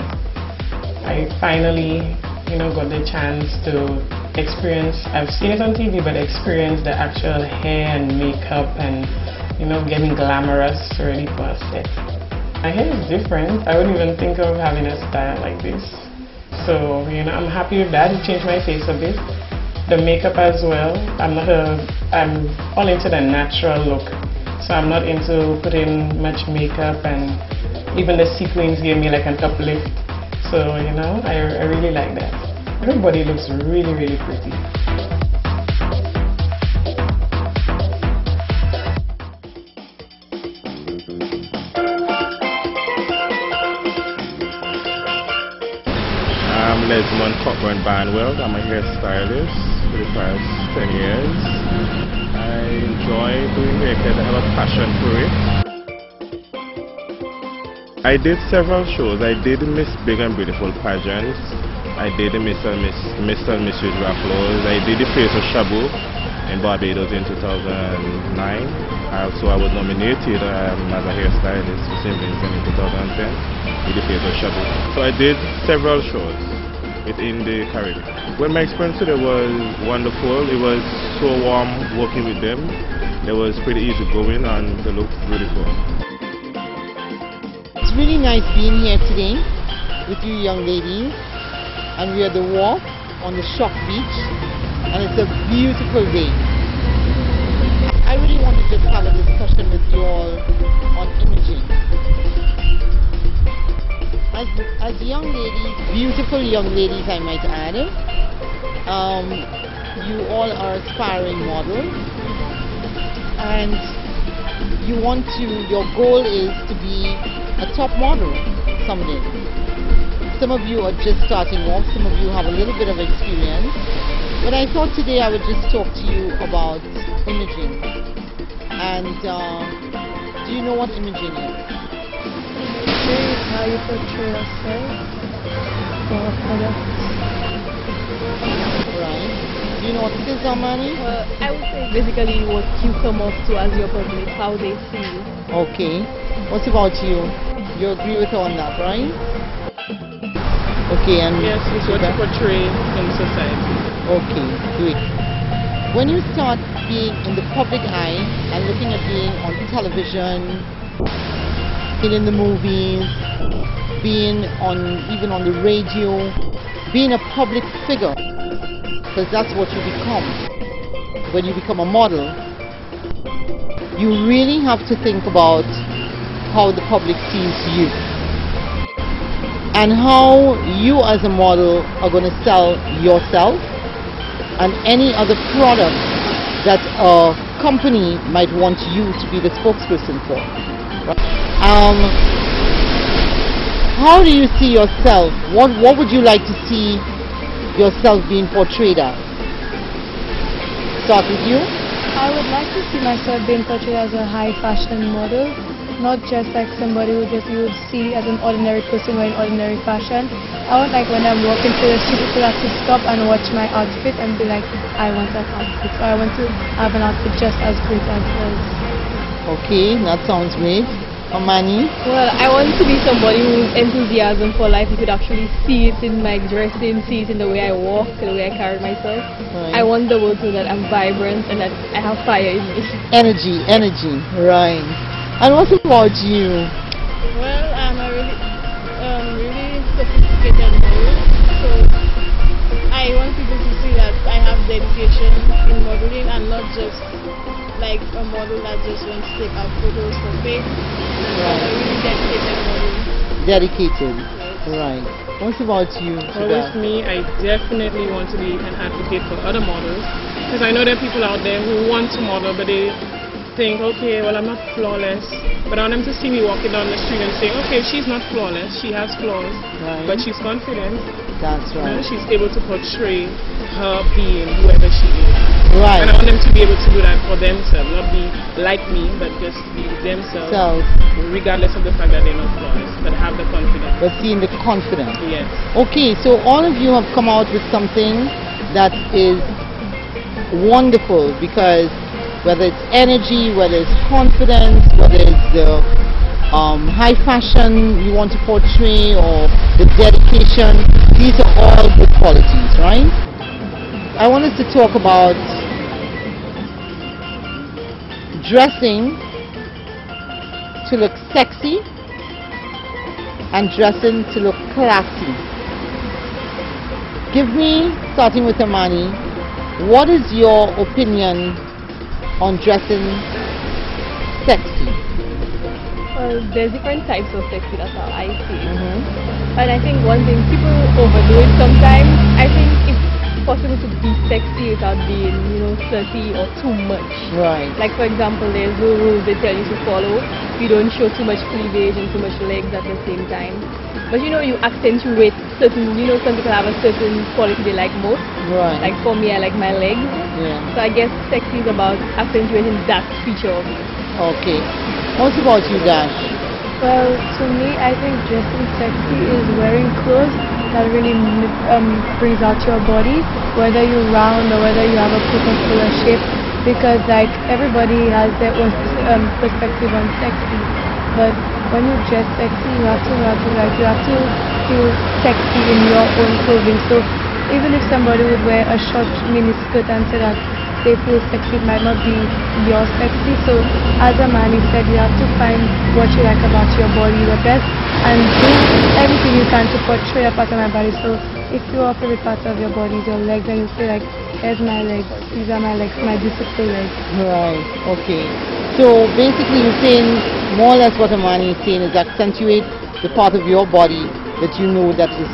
I finally, got the chance to experience, I've seen it on TV, but experience the actual hair and makeup and, getting glamorous ready for a set. My hair is different. I wouldn't even think of having a style like this. So, I'm happy with that. It changed my face a bit. The makeup as well. I'm all into the natural look. So I'm not into putting much makeup, and even the sequins gave me like an uplift. So, I really like that. Everybody looks really, really pretty. I'm Lesmond Cockburn Barnwell. I'm a hairstylist for the past 10 years. I enjoy doing haircut. I have a passion for it. I did several shows. I did Miss Big and Beautiful pageants. I did the Mr. and Mrs. Raffles. I did the Face of Shabu in Barbados in 2009. Also, I was nominated as a hairstylist for St. Vincent in 2010 with the Face of Shabu. So I did several shows within the Caribbean. Well, my experience today was wonderful. It was so warm working with them. It was pretty easy going and they looked beautiful. It's really nice being here today with you young ladies, and we are at the walk on the Shock Beach, and it's a beautiful day. I really want to just have a discussion with you all on imaging. As young ladies, beautiful young ladies I might add, you all are aspiring models, and your goal is to be a top model someday. Some of you are just starting off, some of you have a little bit of experience, but I thought today I would just talk to you about imaging. And do you know what imaging is? Imaging is how you portray yourself for a product. Right. Do you know what it is, Armani? I would say basically what you come off to as your public, how they see you. Okay. What about you? You agree with her on that, right? Okay, and yes, it's what you portray in society. Okay, great. When you start being in the public eye and looking at being on television, being in the movies, being even on the radio, being a public figure, because that's what you become when you become a model, you really have to think about how the public sees you and how you as a model are going to sell yourself and any other product that a company might want you to be the spokesperson for. How do you see yourself? What would you like to see yourself being portrayed as? Start with you. I would like to see myself being portrayed as a high fashion model, not just like somebody who you would see as an ordinary person wearing ordinary fashion. I want, like, when I'm walking through the street, people have to stop and watch my outfit and be like, I want that outfit, or I want to have an outfit just as great as hers. Okay, that sounds great. Amani? Well, I want to be somebody whose enthusiasm for life, you could actually see it in my dressing, see it in the way I walk, the way I carry myself. Right. I want the world to know that I'm vibrant and that I have fire in me. Energy, right. And what about you? Well, I'm a really sophisticated model, so I want people to see that I have dedication in modeling and not just like a model that just wants to take out photos for fame. Right. A really dedicated model. Dedicated, right. What about you? Well, with me, I definitely want to be an advocate for other models, because I know there are people out there who want to model, but they think, okay, well, I'm not flawless. But I want them to see me walking down the street and say, okay, she's not flawless, she has flaws, Right. but she's confident. That's You know, right. she's able to portray her being whoever she is. Right. And I want them to be able to do that for themselves, not be like me, but just be themselves, So, regardless of the fact that they're not flawless, but have the confidence. but seeing the confidence. Yes. Okay, so all of you have come out with something that is wonderful, because whether it's energy, whether it's confidence, whether it's the high fashion you want to portray, or the dedication, these are all good qualities, right? I want us to talk about dressing to look sexy and dressing to look classy. Give me, starting with Amani, what is your opinion on dressing sexy? Well, there's different types of sexy, that's how I see it. Mm-hmm. And I think one thing, people overdo it sometimes. I think it's possible to be sexy without being, slutty or too much. Right. Like, for example, there's no rules they tell you to follow. You don't show too much cleavage and too much legs at the same time. But you accentuate certain, some people have a certain quality they like most. Right. Like for me, I like my legs. Yeah. So I guess sexy is about accentuating that feature of me. Okay. What about you, Dash? Well, to me, I think dressing sexy is wearing clothes that really brings out your body, whether you're round or whether you have a particular shape, because like everybody has their own perspective on sexy. But when you dress sexy, you have to feel sexy in your own clothing. So even if somebody would wear a short mini skirt and say that they feel sexy, it might not be your sexy. So as a man, he said, you have to find what you like about your body the best and do everything you can to portray a part of my body. So if your favorite part of your body is your legs, and you say like, here's my legs, these are my legs, my beautiful legs. Right. Okay. So basically you're saying more or less what Amani is saying is accentuate the part of your body that you know that is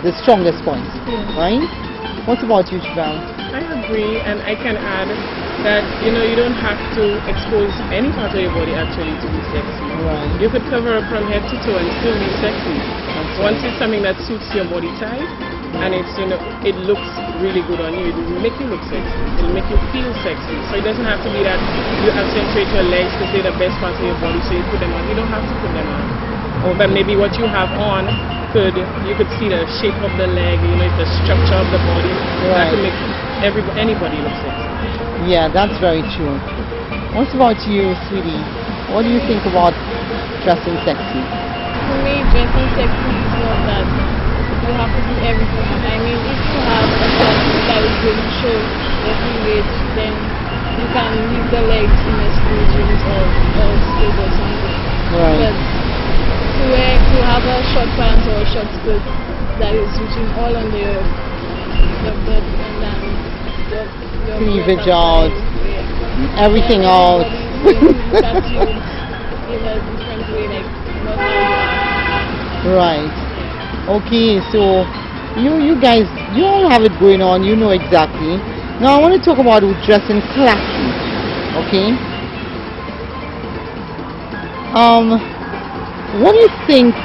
the strongest point. Right? What about you, Shabam? I agree, and I can add that you don't have to expose any part of your body actually to be sexy. Right. You could cover up from head to toe and still be sexy. Once it's something that suits your body type, and it's it looks really good on you, it will make you look sexy. It'll make you feel sexy. So it doesn't have to be that you accentuate your legs to say the best parts of your body, so you put them on. You don't have to put them on. But maybe what you have on you could see the shape of the leg, the structure of the body. Right. That could make anybody look sexy. Yeah, that's very true. What about you, sweetie? What do you think about dressing sexy? For me, dressing sexy is not that you have to do everything. I mean, if you have a top that is going to show the cleavage, then you can leave the legs in a school jeans or skirt or something. Right. But to have a short pants or a short skirt that is reaching all under your butt and then your Cleavage breasts out, yeah. everything out. That you in a different way, like not how you are. Right. Okay, so you guys, you all have it going on, you know exactly. Now I want to talk about dressing classy. Okay. What do you think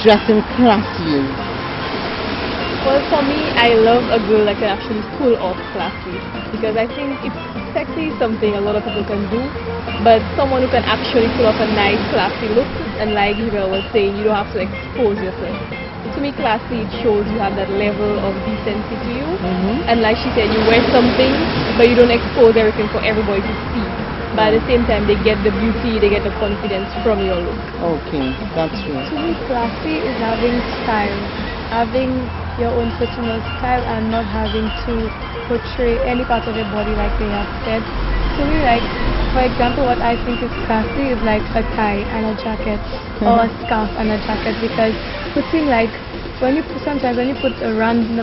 dressing classy is? Well, for me, I love a girl that can actually pull off classy, because I think sexy is something a lot of people can do, but someone who can actually pull off a nice classy look, and like Isabel was saying, you don't have to expose yourself. To me, classy, it shows you have that level of decency to you, and like she said, you wear something, but you don't expose everything for everybody to see. but at the same time they get the beauty, they get the confidence from your look. Okay, that's true. To me, classy is having style, having your own personal style and not having to portray any part of your body like they have said. To me, like, for example, what I think is classy is like a tie and a jacket or a scarf and a jacket, because putting like, sometimes when you put the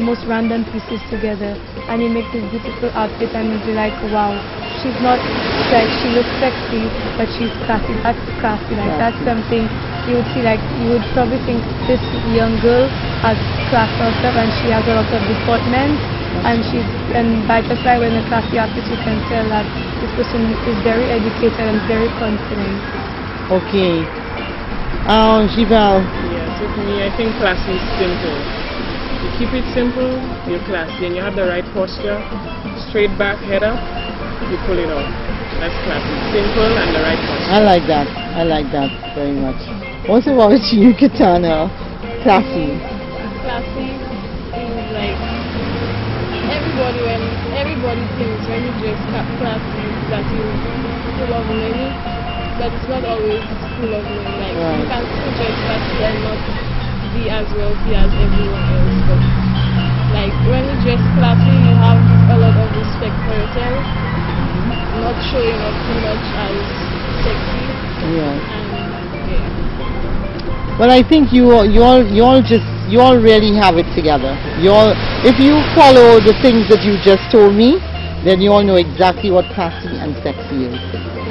most random pieces together and you make this beautiful outfit and you'll be like, wow, she's not like, she looks sexy, but she's classy. That's classy. Like, that's something you would see, like, you would probably think this young girl has class herself and she has a lot of deportment, and by just by wearing a classy outfit you can tell that this person is very educated and very confident. Okay. Gival. Yes, with me, I think classy is simple. You keep it simple, you're classy, and you have the right posture, straight back, head up, you pull it off. That's classy. Simple and the right posture. I like that. I like that very much. What about you, Katana? Classy. Classy is like everybody thinks when you dress classy that you're full of money, but it's not always full of money. Like, you can still dress classy and not be as wealthy as everyone else. But like, when you dress classy, you have a lot of respect for yourself, not showing off too much as sexy. Yeah. And yeah. Well, I think you all really have it together. If you follow the things that you just told me, then you all know exactly what classy and sexy is.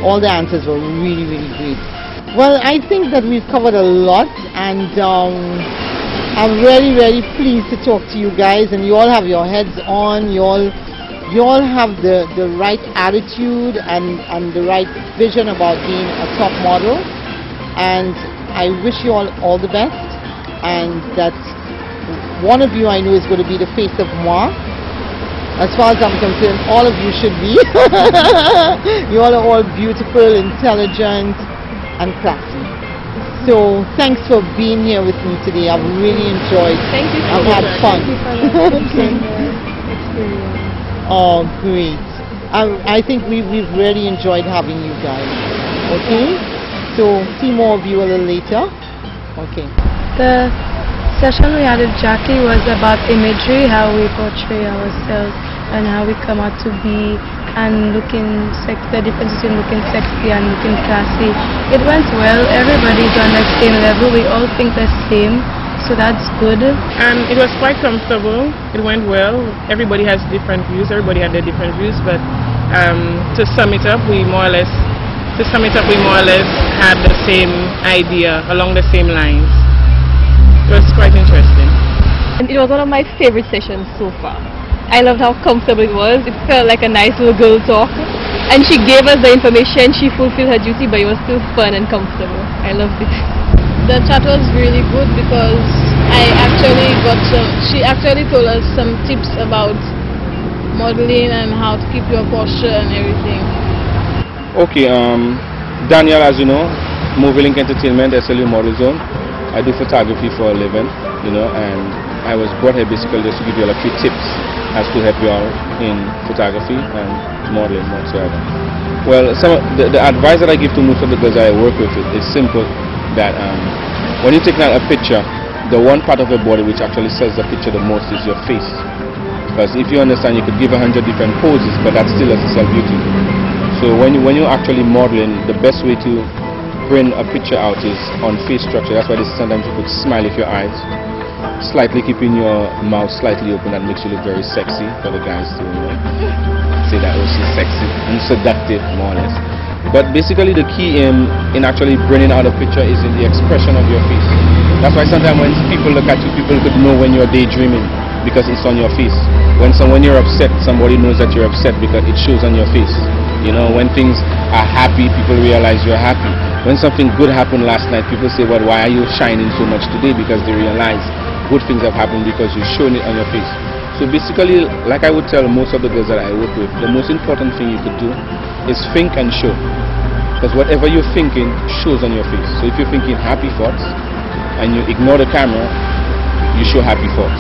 All the answers were really, really great. Well, I think that we've covered a lot, and I'm really, really pleased to talk to you guys. And you all have your heads on. You all have the right attitude and the right vision about being a top model. And I wish you all the best. And that one of you I know is going to be the face of Moi. As far as I'm concerned, all of you should be. You all are all beautiful, intelligent, and classy. So thanks for being here with me today. I've really enjoyed. Thank you. I've had fun. Thank you for the experience. Oh, great. I think we've really enjoyed having you guys. Okay? So see more of you a little later. Okay. The session we had with Jackie was about imagery, how we portray ourselves and how we come out to be, and looking the difference between looking sexy and looking classy. It went well. Everybody's on the same level. We all think the same, so that's good. And it was quite comfortable. It went well. Everybody has different views. Everybody had their different views, but to sum it up, we more or less had the same idea, along the same lines. It was quite interesting. And it was one of my favorite sessions so far. I loved how comfortable it was. It felt like a nice little girl talk. And she gave us the information, she fulfilled her duty, but it was still fun and comfortable. I loved it. The chat was really good because she actually told us some tips about modeling and how to keep your posture and everything. Okay, Daniel, as you know, Movilink Entertainment, SLU Model Zone. I do photography for a living, you know, and I was brought here basically just to give you all a few tips as to help you out in photography and modeling whatsoever. Well, the advice that I give to most of the girls that I work with is simple, that when you're taking out a picture, the one part of your body which actually sells the picture the most is your face. Because if you understand, you could give 100 different poses, but that still doesn't sell beauty. So when you're actually modeling, the best way to bring a picture out is on face structure. That's why sometimes you could smile with your eyes, slightly keeping your mouth slightly open. That makes you look very sexy for the guys to, you know, say that, oh, she's sexy and seductive, more or less. But basically the key in actually bringing out a picture is in the expression of your face. That's why sometimes when people look at you, people could know when you're daydreaming because it's on your face. When you're upset, somebody knows that you're upset because it shows on your face. You know, when things are happy, people realize you're happy. When something good happened last night, people say, well, why are you shining so much today? Because they realize good things have happened because you're showing it on your face. So basically, like I would tell most of the girls that I work with, the most important thing you could do is think and show. Because whatever you're thinking shows on your face. So if you're thinking happy thoughts and you ignore the camera, you show happy thoughts.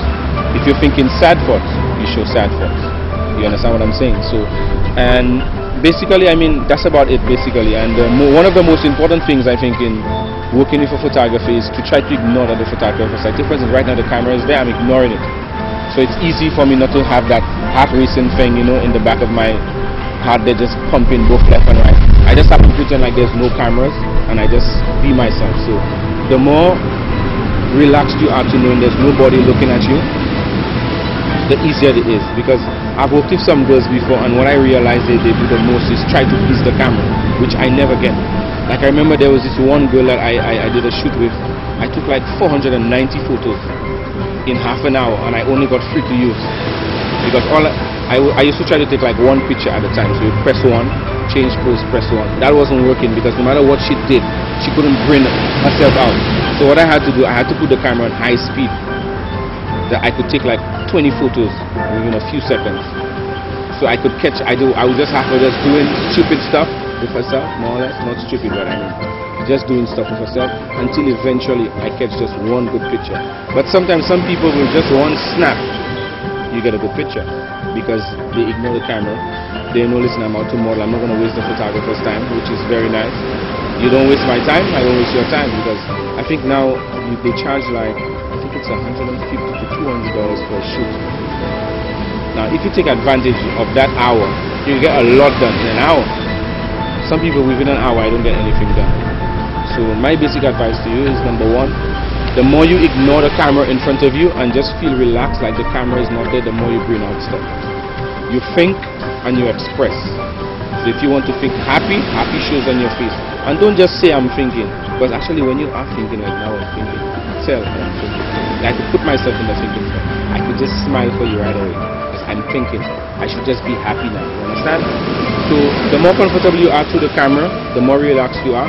If you're thinking sad thoughts, you show sad thoughts. You understand what I'm saying? So, and basically, I mean, that's about it basically. And one of the most important things I think in working with a photographer is to try to ignore that the photographer side. For instance, right now the camera is there, I'm ignoring it. So it's easy for me not to have that half racing thing, you know, in the back of my heart. They're just pumping both left and right. I just have to pretend like there's no cameras and I just be myself. So the more relaxed you are to knowing there's nobody looking at you, the easier it is. Because I've worked with some girls before, and what I realized they do the most is try to please the camera, which I never get. Like I remember there was this one girl that I did a shoot with. I took like 490 photos in half an hour, and I only got 3 to use. Because I used to try to take like 1 picture at a time. So you press 1, change pose, press 1. That wasn't working because no matter what she did, she couldn't bring herself out. So what I had to do, I had to put the camera on high speed, that I could take like 20 photos within a few seconds. So I could catch, I would just have her just doing stupid stuff with herself, more or less, not stupid, but I mean, just doing stuff with herself until eventually I catch just 1 good picture. But sometimes some people will just one snap, you get a good picture because they ignore the camera. They know, listen, I'm out to model, I'm not going to waste the photographer's time, which is very nice. You don't waste my time, I don't waste your time, because I think now they charge like, I think it's $150 to $200 for a shoot. Now if you take advantage of that hour, you get a lot done in an hour. Some people within an hour I don't get anything done. So my basic advice to you is, number 1, the more you ignore the camera in front of you and just feel relaxed like the camera is not there, the more you bring out stuff. You think and you express. So if you want to think happy, happy shows on your face. And don't just say I'm thinking, because actually when you are thinking like now I'm thinking, tell I'm thinking. I could put myself in the thinking spot. I could just smile for you right away. Because I'm thinking, I should just be happy now. You understand? So the more comfortable you are to the camera, the more relaxed you are,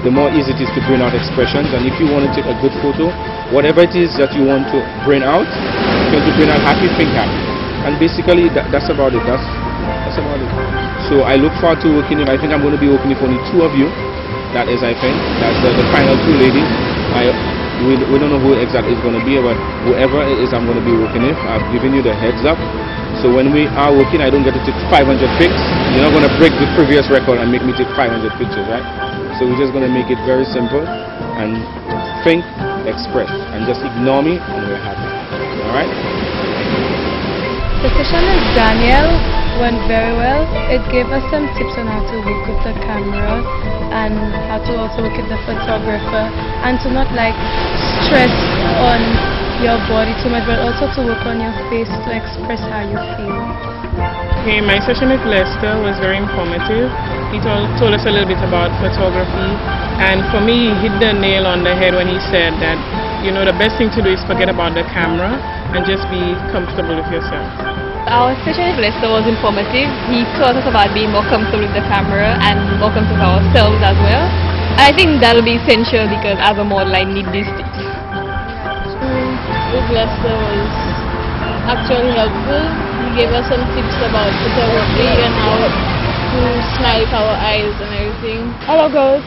the more easy it is to bring out expressions. And if you want to take a good photo, whatever it is that you want to bring out, if you want to bring out happy, think happy. And basically that's about it. That's about it. So I look forward to working with, I think I'm going to be working with only 2 of you. That is, I think, that's the final 2 ladies. We don't know who exactly is going to be, but whoever it is I'm going to be working with, I've given you the heads up. So when we are working, I don't get to take 500 pics. You're not going to break the previous record and make me take 500 pictures, right? So we're just going to make it very simple and think, express, and just ignore me and we're happy. Alright? The session with Daniel went very well. It gave us some tips on how to work with the camera and how to also work with the photographer, and to not like stress on your body too much, but also to work on your face to express how you feel. Okay, my session with Lester was very informative. He told us a little bit about photography, and for me he hit the nail on the head when he said that, you know, the best thing to do is forget about the camera and just be comfortable with yourself. Our session with Lester was informative. He taught us about being more comfortable with the camera and more comfortable with ourselves as well. And I think that'll be essential because as a model I need these tips. With Lester was actually helpful. He gave us some tips about photography and how to smile with our eyes and everything. Hello girls.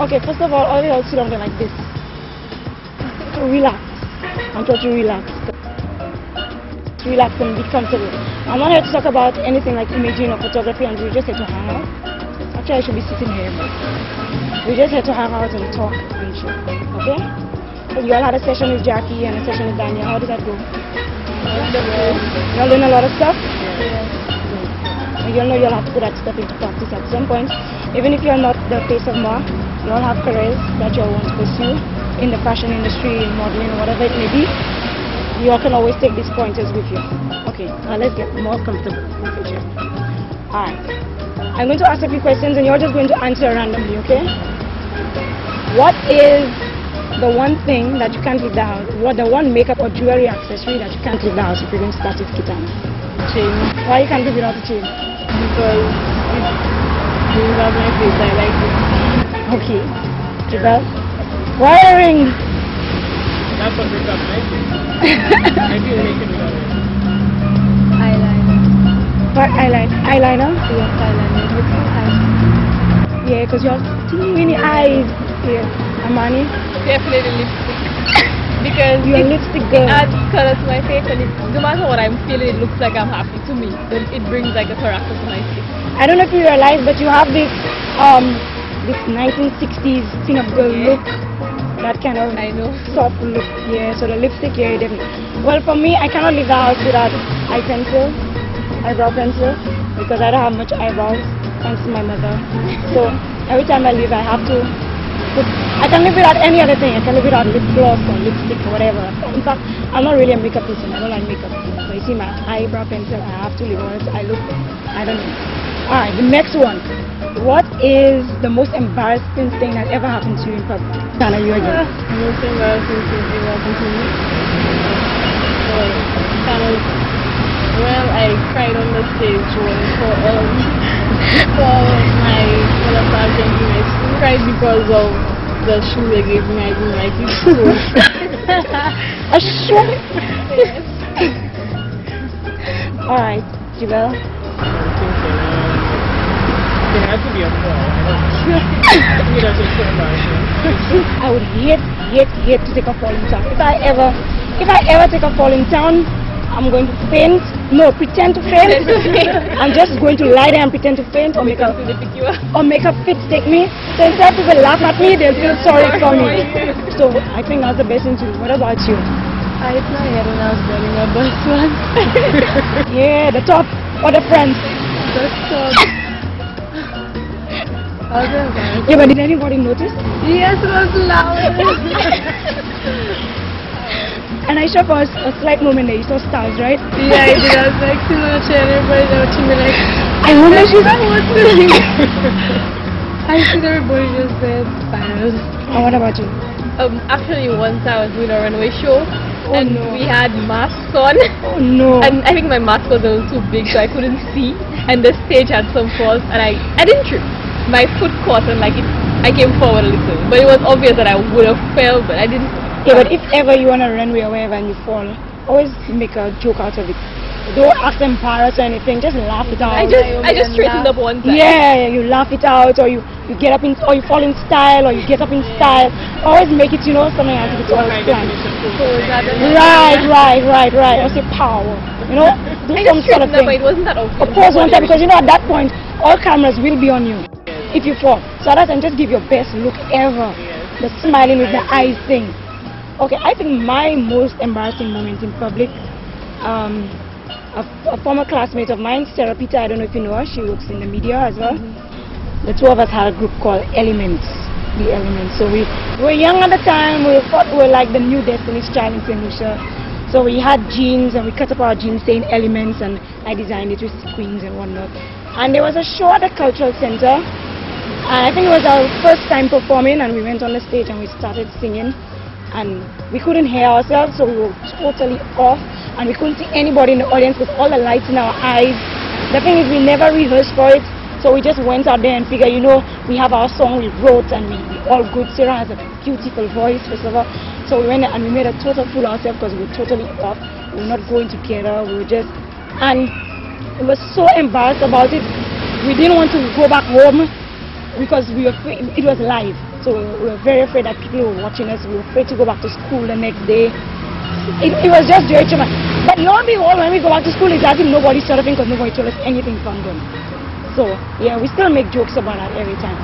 Okay, first of all you all sit down there like this. Relax. I'm trying to relax. Relax and be comfortable. I'm not here to talk about anything like imaging or photography, and we're just here to hang out. Actually I should be sitting here. We're just here to hang out and talk and shit. Okay? So you all had a session with Jackie and a session with Daniel. How did that go? You all learn a lot of stuff? And you'll know you'll have to put that stuff into practice at some point. Even if you're not the face of Moi, you all have careers that you all want to pursue in the fashion industry, in modeling, or whatever it may be. You all can always take these pointers with you. Okay, now let's get more comfortable with each other. Alright. I'm going to ask a few questions and you're just going to answer randomly, okay? What is the one thing that you can't leave the house? What the one makeup or jewelry accessory that you can't leave the house if you're going to start with Kitana? Chain. Why you can't live without a chain? Because it brings out my face. I like it. Okay. Jabal? Why a ring? That's what brings up my face. I feel make it without it. Eyeliner. What eyeliner? Eyeliner? Yes, eyeliner. It looks so nice. Yeah, because you have teeny weeny eyes. Here, Amani. Definitely lipstick. Because You're a lipstick girl. it adds color to my face, and no matter what I'm feeling, it looks like I'm happy to me. But it brings like a character to my face. I don't know if you realize, but you have this 1960s thin up girl look. That kind of I know. soft look. Yeah, so the lipstick, yeah, definitely. Well, for me, I cannot leave the house without eyebrow pencil, because I don't have much eyebrows, thanks to my mother. So every time I leave, I have to put, I can live without any other thing. I can live without lip gloss or lipstick or whatever. In fact, I'm not really a makeup person. I don't like makeup. But you see my eyebrow pencil, I have to leave, or else I don't know. Alright, the next one. What is the most embarrassing thing that ever happened to you in public? Dana, you again. Most embarrassing thing ever happened to me. Well, I cried on the stage once for my fellow sergeant in my school. I cried because of the shoe they gave me. I didn't like it. So. A shoe? Alright, Jibel. It has to be a fall. Me, that's just so embarrassing. I would hate to take a fall in town. If I ever take a fall in town, I'm going to faint. No, pretend to faint. I'm just going to lie there and pretend to faint, or make a fit take me. So instead of people laugh at me, they'll feel sorry for me. So I think that's the best thing to do. What about you? I hit my head when I was running a bus once. Yeah, the top or the front. The top. Yeah, but did anybody notice? Yes, it was loud. And I saw for a slight moment there, you saw stars, right? Yeah, I did. I was like, St.Lucia, and everybody watching me like, I wonder she's what's doing? I see everybody just said, spirals. And what about you? Actually, once I was doing a runway show, and no. we had masks on. Oh no. And I think my mask was a little too big, so I couldn't see. And the stage had some falls, and I didn't trip. My foot caught, and I came forward a little. But it was obvious that I would have fell, but I didn't. Yeah, but if ever you want to runway or wherever and you fall, always make a joke out of it. Don't act embarrassed or anything, just laugh it out. I just straightened up one time. Yeah, you laugh it out, or you get up in, or you fall in style, or you get up in style. Always make it, something as if it's all planned. Right. I say power. Do some sort of thing. But it wasn't that obvious. Of course, one time, because at that point, all cameras will be on you if you fall. So at that time, just give your best look ever. The smiling with the eyes thing. Okay, I think my most embarrassing moment in public, a former classmate of mine, Sarah Peter, I don't know if you know her, she works in the media as well. The two of us had a group called Elements, the Elements. So we were young at the time, we thought we were like the new Destiny's Child in St.Lucia. So we had jeans, and we cut up our jeans saying Elements, and I designed it with sequins and whatnot. And there was a show at the Cultural Center, and I think it was our first time performing, and we went on the stage and we started singing. And we couldn't hear ourselves, so we were totally off, and we couldn't see anybody in the audience with all the lights in our eyes. The thing is, we never rehearsed for it, so we just went out there and figured, we have our song, we wrote, and we all good. Sarah has a beautiful voice, first of all. So we went and we made a total fool of ourselves because we were totally off. We were not going together. We were just, and we were so embarrassed about it. We didn't want to go back home because we were afraid, it was live. So we were very afraid that people were watching us. We were afraid to go back to school the next day. It was just very traumatic. But lo and behold, when we go back to school, it's as if nobody saw the thing because nobody told us anything from them. So yeah, we still make jokes about that every time.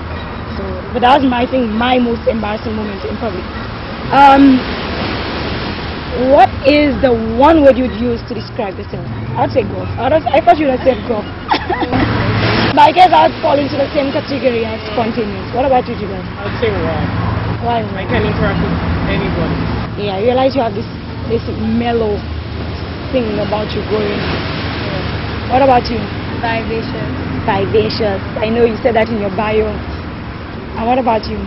So, but that was my most embarrassing moment in public. What is the one word you'd use to describe yourself? I'd say golf. I thought you would have said golf. But I guess I'd fall into the same category as spontaneous. What about you, Jibel? I'd say raw. Why? I can interact with anybody. Yeah, I realize you have this mellow thing about you going. What about you? Vivacious. I know you said that in your bio. And what about you?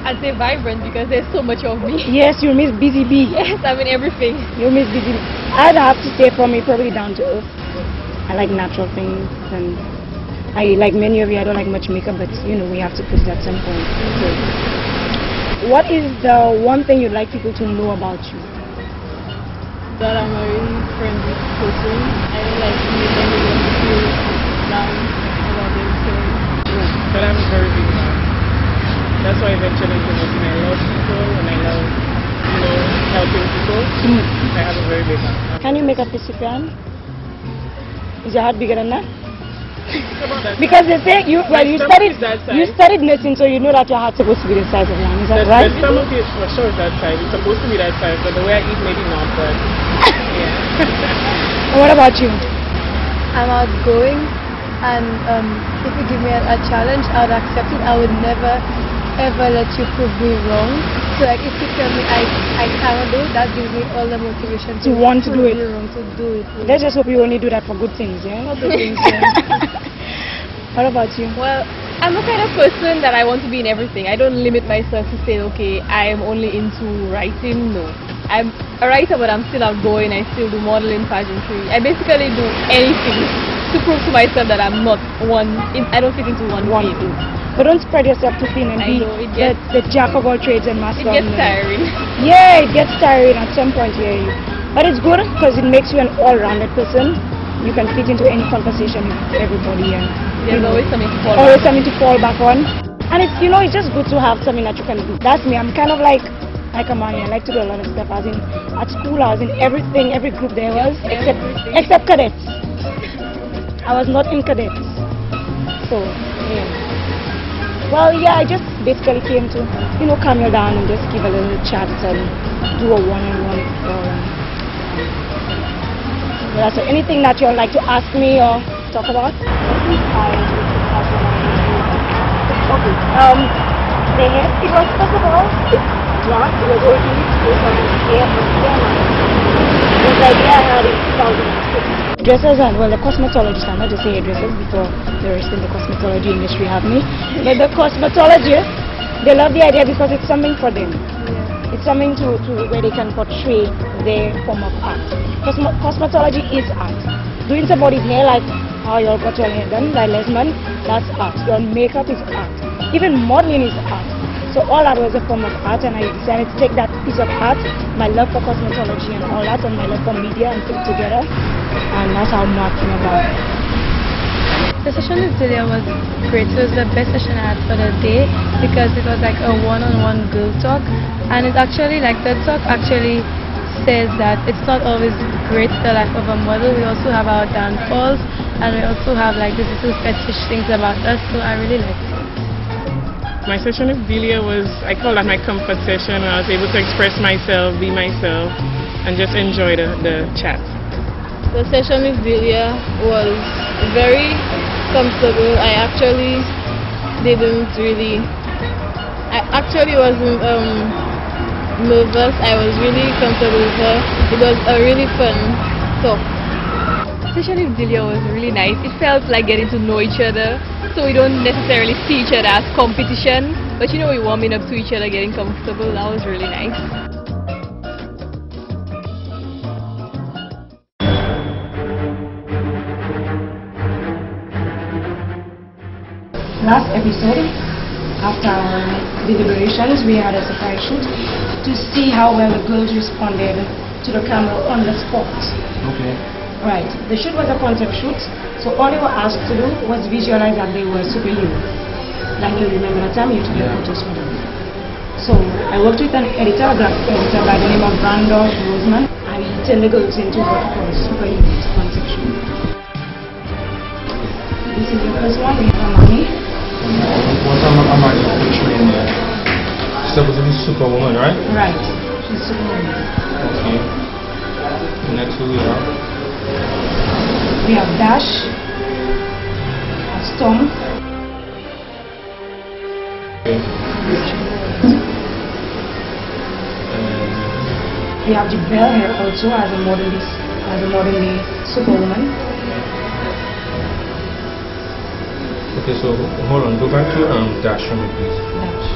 I'd say vibrant because there's so much of me. Yes, you miss Busy Bee. Yes, I mean everything. You miss Busy Bee. I'd have to say for me, probably down to earth. I like natural things, and I like many of you, I don't like much makeup, but we have to put it at some point. So, what is the one thing you'd like people to know about you? That I'm a really friendly person. I don't like to make anyone feel down about themselves. But I'm a very big man. That's why eventually I love people, and I love, helping people. I have a very big heart. Can you make a fist fan? Is your heart bigger than that? About that Because they say you stomach is that size. you studied nursing, so you know that your heart's supposed to be the size of your hand. Is that right? The stomach is for sure that size. It's supposed to be that size, but the way I eat maybe not. But yeah. And what about you? I'm outgoing, and if you give me a challenge, I would accept it. I would never ever let you prove me wrong. So like if you tell me I cannot do it, that gives me all the motivation To want to do it. wrong, to do it. Let's just hope you only do that for good things, yeah? For good things, yeah. What about you? Well, I'm the kind of person that I want to be in everything. I don't limit myself to say, okay, I'm only into writing. No. I'm a writer, but I'm still outgoing. I still do modeling, pageantry. I basically do anything to prove to myself that I'm not I don't fit into one field. But don't spread yourself too thin and I be know, it gets- the jack of all trades and master It gets of none. tiring. Yeah, it gets tiring at some point, yeah. But it's good because it makes you an all-rounded person. You can fit into any conversation with everybody, and There's always something to fall always back. something to fall back on. And it's it's just good to have something that you can do. That's me. I'm kind of like a man. I like to do a lot of stuff. As in at school, I was in everything, every group there was, except cadets. I was not in cadets. So yeah. Well, yeah, I just basically came to calm you down and just give a little chat and do a one-on-one forum. Well, so anything that you would like to ask me or talk about? Okay. The hair, it was first of all, it was working hair for the idea I had in 2006. Dressers and, well, the cosmetologists, I'm not just saying hairdressers before the rest in the cosmetology industry have me, but the cosmetologists, they love the idea because it's something for them. Yeah. It's something to where they can portray their form of art. Cosmetology is art. Doing somebody's hair, like how you all got your hair done, like Lesman, that's art. Your makeup is art. Even modeling is art. So all that was a form of art, and I decided to take that piece of art, my love for cosmetology and all that, and my love for media, and put it together, and that's how Moi came about. The session with Delia was great. It was the best session I had for the day because it was like a one-on-one girl talk, and it actually, like the talk actually says that it's not always great the life of a model. We also have our downfalls, and we also have like these little fetish things about us, so I really liked it. My session with Delia was, I call that my comfort session, where I was able to express myself, be myself, and just enjoy the chat. The session with Delia was very comfortable. I actually wasn't nervous. I was really comfortable with her. It was a really fun talk. The session with Delia was really nice. It felt like getting to know each other. So we don't necessarily see each other as competition, but we're warming up to each other, getting comfortable. That was really nice. Last episode, after our deliberations, we had a surprise shoot to see how well the girls responded to the camera on the spot. Okay. Right. The shoot was a concept shoot, so all they were asked to do was visualize that they were superheroes. Like you remember that time you took the photos for them. So I worked with an editor, a graphic editor by the name of Brandon Roseman, and he turned the girls into what we call a superheroes concept shoot. This is the first one. We have Amani. What's Amani portraying there? She's supposed to be Superwoman, right? Right. She's Superwoman. Okay. Next we have? We have Dash, Storm. Okay. We have Jibril here also as a modern day Superwoman. Okay, so hold on, go back to Dash for me, please. Dash.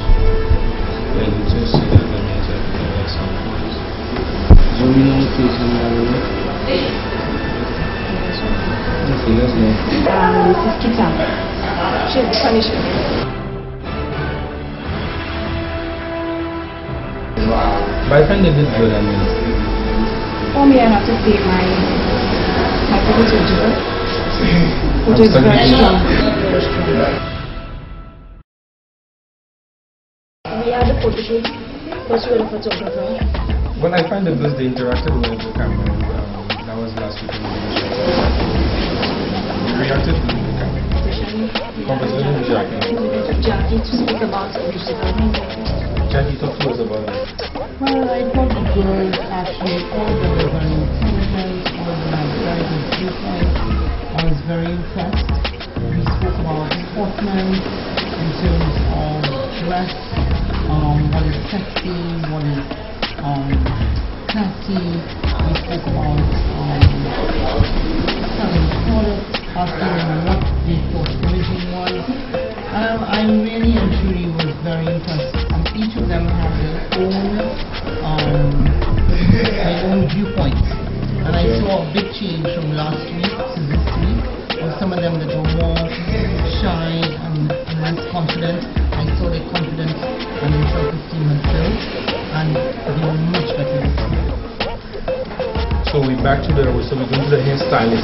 And you just see that the names are like some points. Zoom in on the face and okay, let's go. This is Kitan. She's the Punisher. But I find they did good, I mean. For me, I have to say my photo to Jibril. Which is very strong. Very strong. We had the photo shoot. First we had a photographer. Well, I find it was they interacted with the camera. That was last week in the show. They reacted to the camera. Conversation with Jackie. Jackie to speak about music. Jackie, talk to us about it. Well, I thought the girls actually, all of them were very intelligent, all of them had very good viewpoints. I was very impressed. We spoke about sportsmen in terms of dress, what is sexy, what is classy. We spoke about selling products, asking them what they thought imaging was. I really and truly was very impressed. Each of them have their own viewpoints. And I saw a big change from last week to this week. Of some of them that were more shy and less confident, I saw their confidence and their self-esteem has built, and they were much better this week. So we're back to we're going to the hairstylist.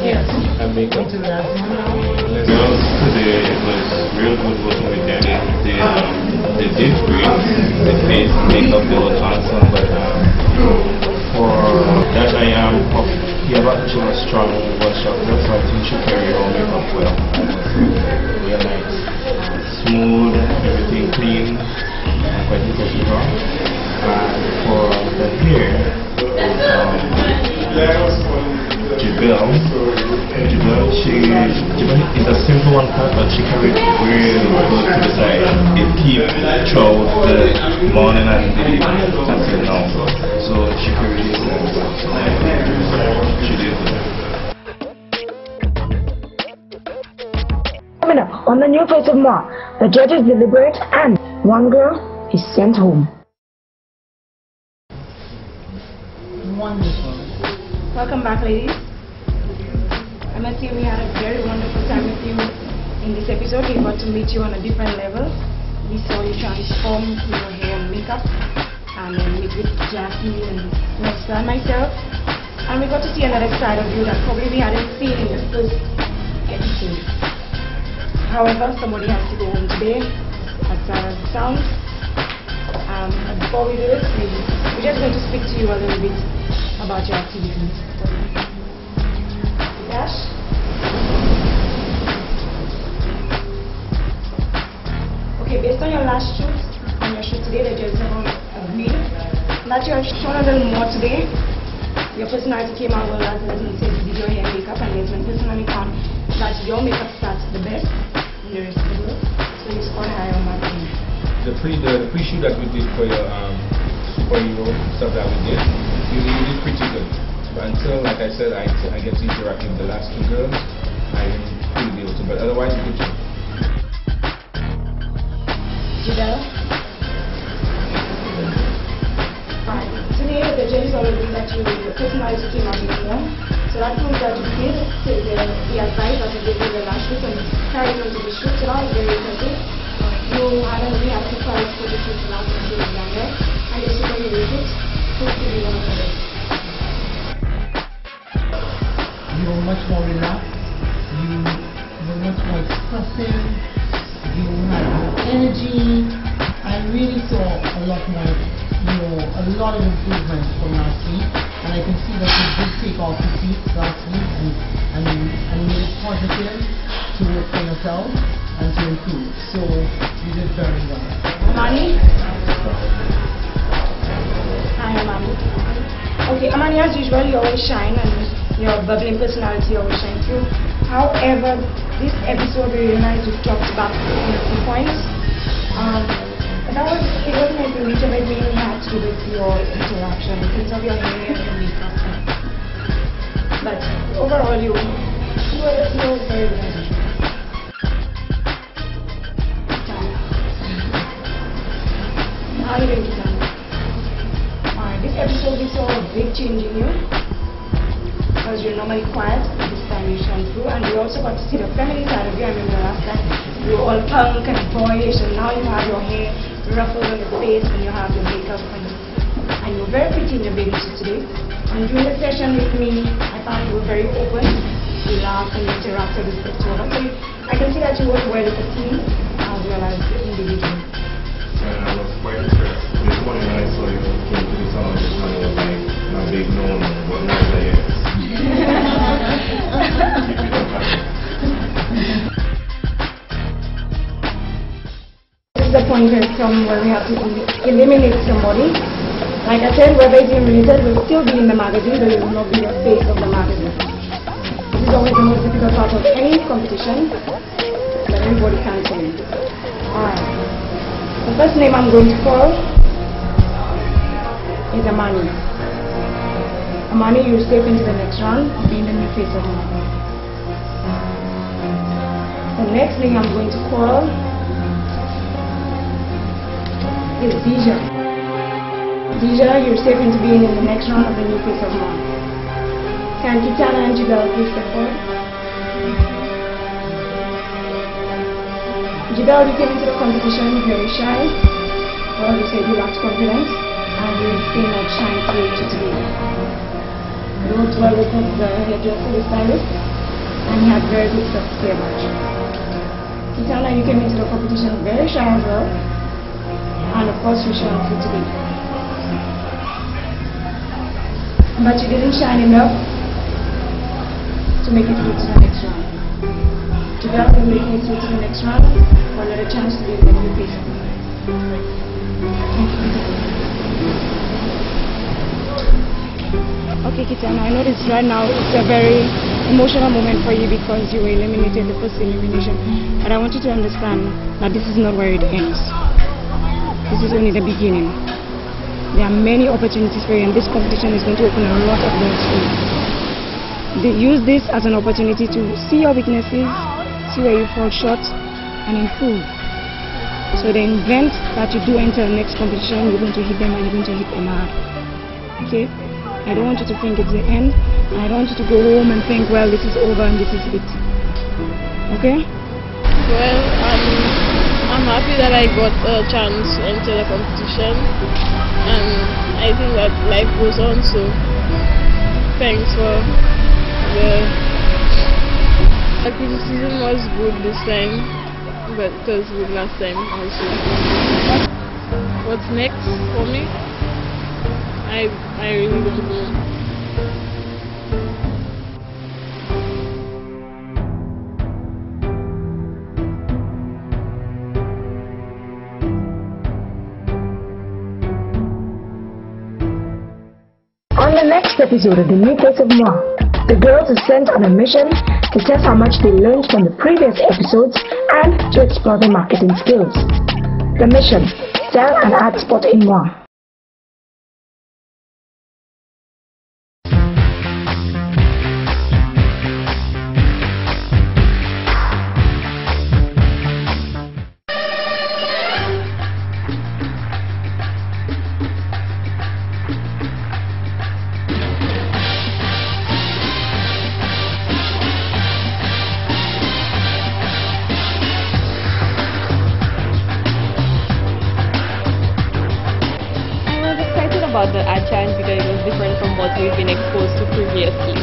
Yes. And makeup. To that now. Girls today, it was real good working with them. They did great. The face, makeup, they were awesome, but for that I am here actually a strong workshop. So I think she carried her makeup well. Real nice. Smooth, everything clean, quite professional. And for the hair, Jibel is a simple one part, but she carried really good to the side. It keeps throughout the morning and the evening until now. So she carried it she did good. Coming up on the new face of Moi, the judges deliberate and one girl is sent home. Wonderful. Welcome back, ladies. I must say we had a very wonderful time with you in this episode. We got to meet you on a different level. We saw you transform your hair and makeup, and then meet with Jackie and Nesta and myself. And we got to see another side of you that probably we hadn't seen in the first episode. However, somebody has to go home today, as far as it sounds. And before we do this, we're just going to speak to you a little bit about your activities. Dash? Okay, based on your last shoot, on your shoot today, the judges have agreed that you have shown a little more today. Your personality came out well as it did your hair and makeup, and Desmond personally found that your makeup starts the best in the rest of the world. So you scored high on that thing. The pre-shoot that we did for your superhero stuff that we did, you did pretty good. But until, like I said, I get to interact with the last two girls, I couldn't be able to. But otherwise, good job. Jibel? Right. Today, the judges all agree that your personality came out more. So that proves that you did take the advice that you gave in the last shoot and carried on to the shoot. So that was very impressive. You had a really happy surprise for the shoot last when you were younger, and the superhero shoot proved to be one of the best. You were much more relaxed, you were much more expressive, you had more energy. I really saw a lot more, a lot of improvement from last week, and I can see that you did take off the seat last week and made it positive to work for yourself and to improve. So you did very well. Amani? Hi, Amani. Okay, Amani, as usual, you always shine and your bubbling personality always shines through. However, this episode we realized we've talked about a few points. It wasn't like the reach of it mainly had to do with your interaction in terms of your hair and your makeup. But overall, you were very good as usual. How are you doing, Kitan? Alright, this episode we saw a big change in you. Because you're normally quiet, this time you shone through, and we also got to see the feminine side of you. I remember last time you were all punk and boyish, and now you have your hair ruffled on your face and you have your makeup and you're very pretty in your bathing suit today. And during the session with me, I found you were very open, you laughed and you interacted with the two of us. So I can see that you work well with the team as well as individually. I was quite impressed. This morning I saw you came to the salon. pointers where we have to eliminate somebody. Like I said, whoever is eliminated will still be in the magazine, but it will not be the face of the magazine. This is always the most difficult part of any competition, but everybody can win. Alright. The first name I'm going to call is Amani. Amani, you're safe into the next round, being the new face of Moi. The next name I'm going to call is Delia. Delia, you're safe into being in the next round of the new face of Moi. Can Kitana and Jibel please step forward? Jibel, you came into the competition very shy. Well, you said you lacked confidence, and you came out shine through to today. You worked well with the hairdresser, the stylist, and you had very good stuff to say about you. Kitana, you came into the competition very shy as well, and of course you shone through today. But you didn't shine enough to make it through to the next round. Jibel will make it through to the next round for another chance to be in the new face. Thank you. Okay, Kitana, I know this right now it's a very emotional moment for you because you were eliminated in the first elimination. But I want you to understand that this is not where it ends. This is only the beginning. There are many opportunities for you, and this competition is going to open a lot of doors for you. Use this as an opportunity to see your weaknesses, see where you fall short, and improve. So the event that you do enter the next competition, you're going to hit them and you're going to hit them hard. Okay? I don't want you to think it's the end. I don't want you to go home and think, well, this is over and this is it. Okay? Well, I'm happy that I got a chance to enter the competition, and I think that life goes on, so thanks for the criticism was good this time, but it was good last time also. What's next for me? I really don't know. On the next episode of The New Face of Moi, the girls are sent on a mission to test how much they learned from the previous episodes and to explore their marketing skills. The mission: sell an ad spot in Moi. About the ad challenge because it was different from what we've been exposed to previously.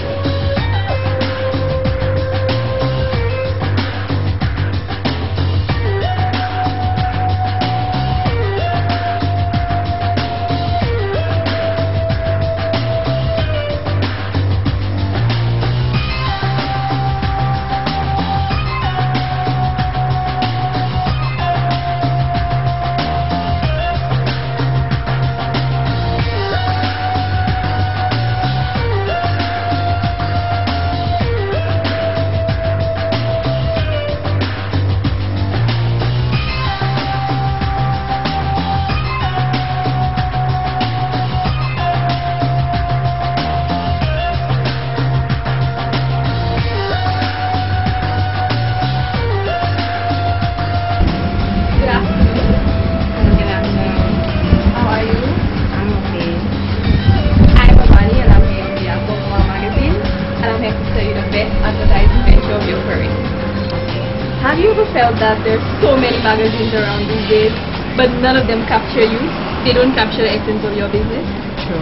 Have you ever felt that there's so many magazines around these days, but none of them capture you? They don't capture the essence of your business? True.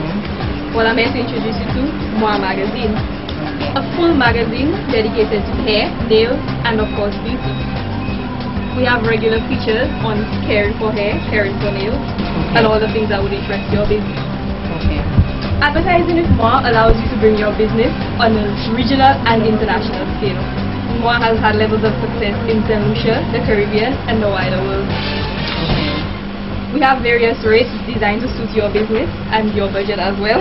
Well, I'm here to introduce you to Moi Magazine, a full magazine dedicated to hair, nails, and of course beauty. We have regular features on caring for hair, caring for nails, and all the things that would interest your business. Okay. Advertising with Moi allows you to bring your business on a regional and international scale. Moi has had levels of success in St. Lucia, the Caribbean, and the wider world. Okay. We have various rates designed to suit your business and your budget as well.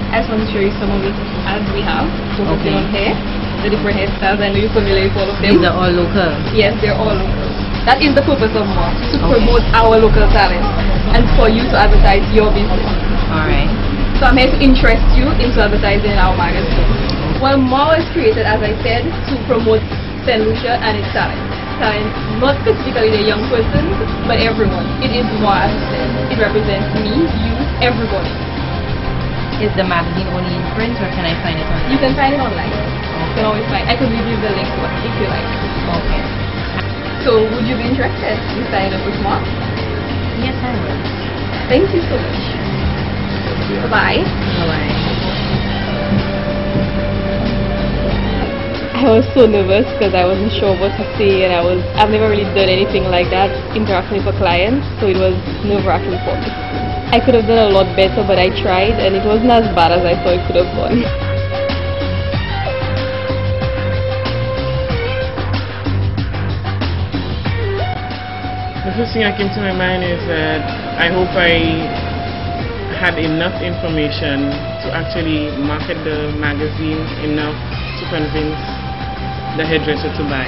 I just want to show you some of it as we have. Focusing on hair, the different hairstyles. I know you're familiar with all of them. These are all local? Yes, they're all local. That is the purpose of Moi, to promote our local talent and for you to advertise your business. Alright. So I'm here to interest you into advertising in our magazine. Well, Moi was created, as I said, to promote St. Lucia and its talent. Talent, not specifically the young persons, but everyone. It is Moi, as I said. It represents me, you, everybody. Is the magazine only in print, or can I find it online? You can find it online. You can always find. I could leave you the link to it if you like. Okay. So, would you be interested in signing up with Moi? Yes, I will. Thank you so much. Bye-bye. Bye-bye. I was so nervous because I wasn't sure what to say, and I've never really done anything like that, interacting with a client, so it was nerve-wracking for me. I could have done a lot better, but I tried, and it wasn't as bad as I thought it could have gone. The first thing that came to my mind is that I hope I had enough information to actually market the magazine enough to convince the hairdresser to buy.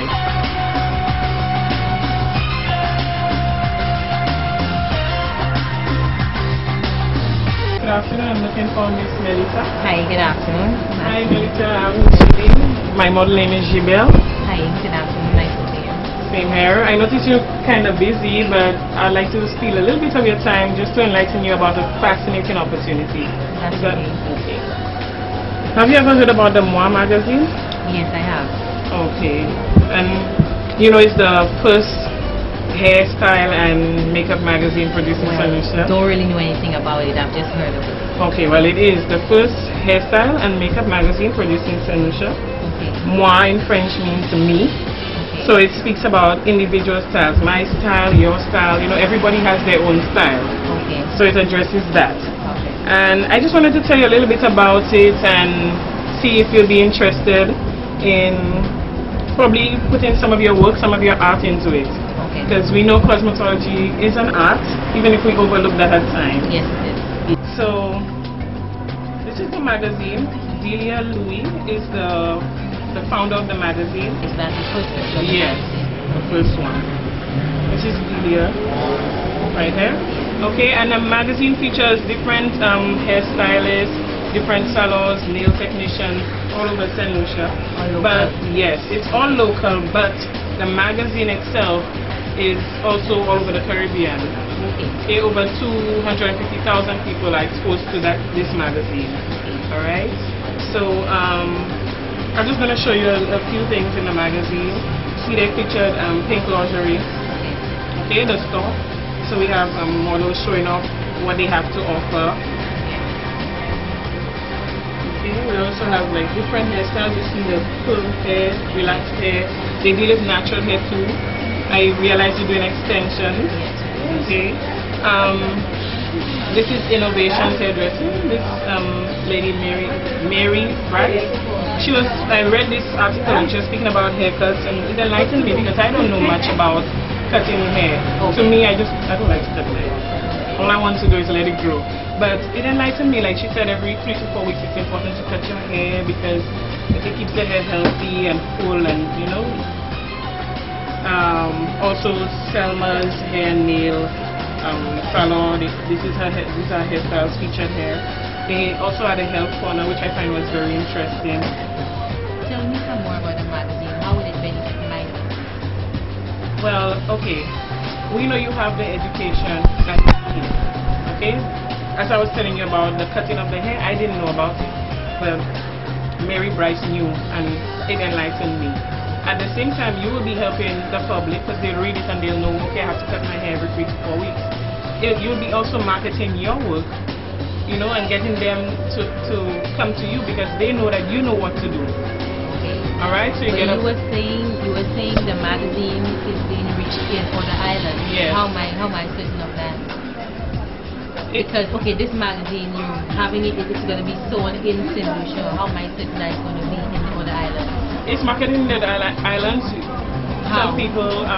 Good afternoon, I'm looking for Miss Melita. Hi, good afternoon. Hi Melita, I'm Judy. My model name is Gibel. Hi, good afternoon. Nice to see you. Same here. I noticed you're kind of busy, but I'd like to steal a little bit of your time just to enlighten you about a fascinating opportunity. That's okay. Have you ever heard about the Moi magazine? Yes, I have. Okay. And you know it's the first hairstyle and makeup magazine produced in St.Lucia? Don't really know anything about it. I've just heard of it. Okay, well it is the first hairstyle and makeup magazine produced in St.Lucia. Okay. Moi in French means me. Okay. So it speaks about individual styles. My style, your style, you know, everybody has their own style. Okay. So it addresses that. Okay. And I just wanted to tell you a little bit about it and see if you'll be interested in probably putting some of your work, some of your art into it. Okay. Because we know cosmetology is an art, even if we overlook that at times. Yes, it is. So this is the magazine. Delia Louis is the founder of the magazine. Is that the first one? Yes, the first one. This is Delia, right there. Okay, and the magazine features different hairstylists, different salons, nail technicians, all over St. Lucia. But yes, it's all local, but the magazine itself is also all over the Caribbean. Okay, over 250,000 people are exposed to this magazine. Alright, so I'm just going to show you a few things in the magazine. See, they featured pink lingerie. Okay, the store. So we have models showing off what they have to offer. Okay, we also have like different hairstyles. You see the full hair, relaxed hair. They deal with natural hair too. I realize you're doing extensions. Okay. This is Innovations Hairdressing. This lady Mary Bright. I read this article and she was speaking about haircuts, and it enlightened me because I don't know much about cutting hair. To me, I don't like to cut hair. All I want to do is let it grow. But it enlightened me, like she said, every 3 to 4 weeks it's important to cut your hair because it keeps the hair healthy and full, and you know. Also Selma's hair and nail salon. These are hairstyles featured here. They also had a health corner, which I find was very interesting. Tell me some more about the magazine. How will it benefit my life? Well, okay. We know you have the education that you need. Okay? As I was telling you about the cutting of the hair, I didn't know about it. Well, Mary Bryce knew, and it enlightened me. At the same time, you will be helping the public because they'll read it and they'll know, okay, I have to cut my hair every 3 to 4 weeks. You'll be also marketing your work, you know, and getting them to come to you because they know that you know what to do. Okay. All right, so you were saying the magazine is being reached in other islands. Yes. How am I certain of that? Because okay, this magazine you're having it's going to be sold in St. Lucia. How am I certain that it's going to be in the other islands? It's marketing in the islands. How? Some people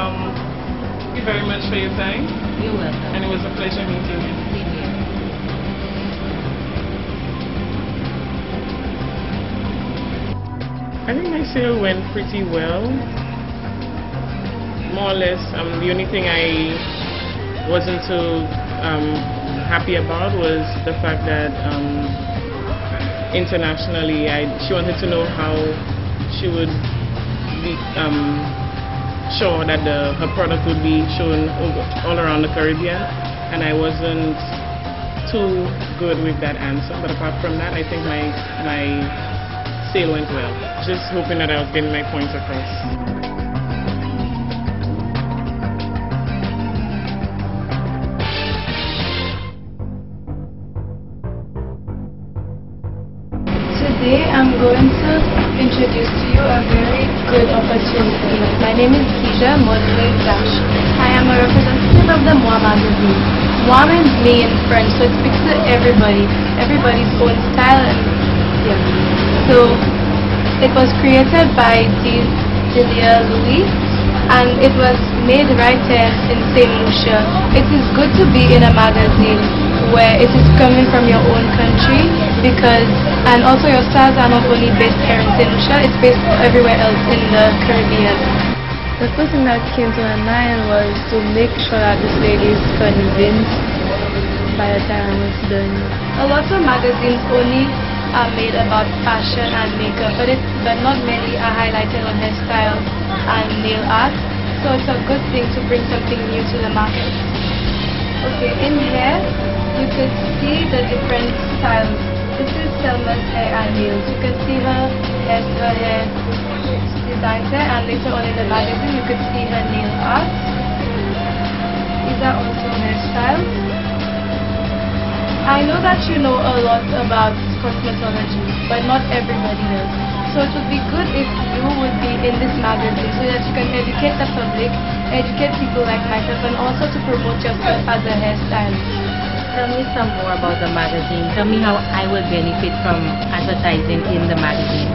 Thank you very much for your time. You're welcome. And it was a pleasure meeting you. Same here. I think my sale went pretty well. More or less, the only thing I wasn't so happy about was the fact that internationally, she wanted to know how she would be sure that her product would be shown all around the Caribbean, and I wasn't too good with that answer. But apart from that, I think my sale went well. Just hoping that I was getting my points across. Today I'm going to introduce to you a very good opportunity. My name is Keisha Modeling Dash. I am a representative of the Moi Magazine. Moi means me in French, so it speaks to everybody, everybody's own style. And yeah. So it was created by Delia and it was made right here in St.Lucia. It is good to be in a magazine where it is coming from your own country, and also your styles are not only based here in St.Lucia, it's based everywhere else in the Caribbean. The first thing that came to my mind was to make sure that this lady is convinced by the time I was done. A lot of magazines only are made about fashion and makeup, but not many are highlighted on hairstyles and nail art, so it's a good thing to bring something new to the market. Okay, in here you could see the different styles. This is Selma's hair and nails. You can see her hair designs there, and later on in the magazine you could see her nail art. These are also hairstyles. I know that you know a lot about cosmetology, but not everybody does. So it would be good if you would be in this magazine so that you can educate the public, educate people like myself, and also to promote yourself as a hairstylist. Tell me some more about the magazine. Tell me how I will benefit from advertising in the magazine.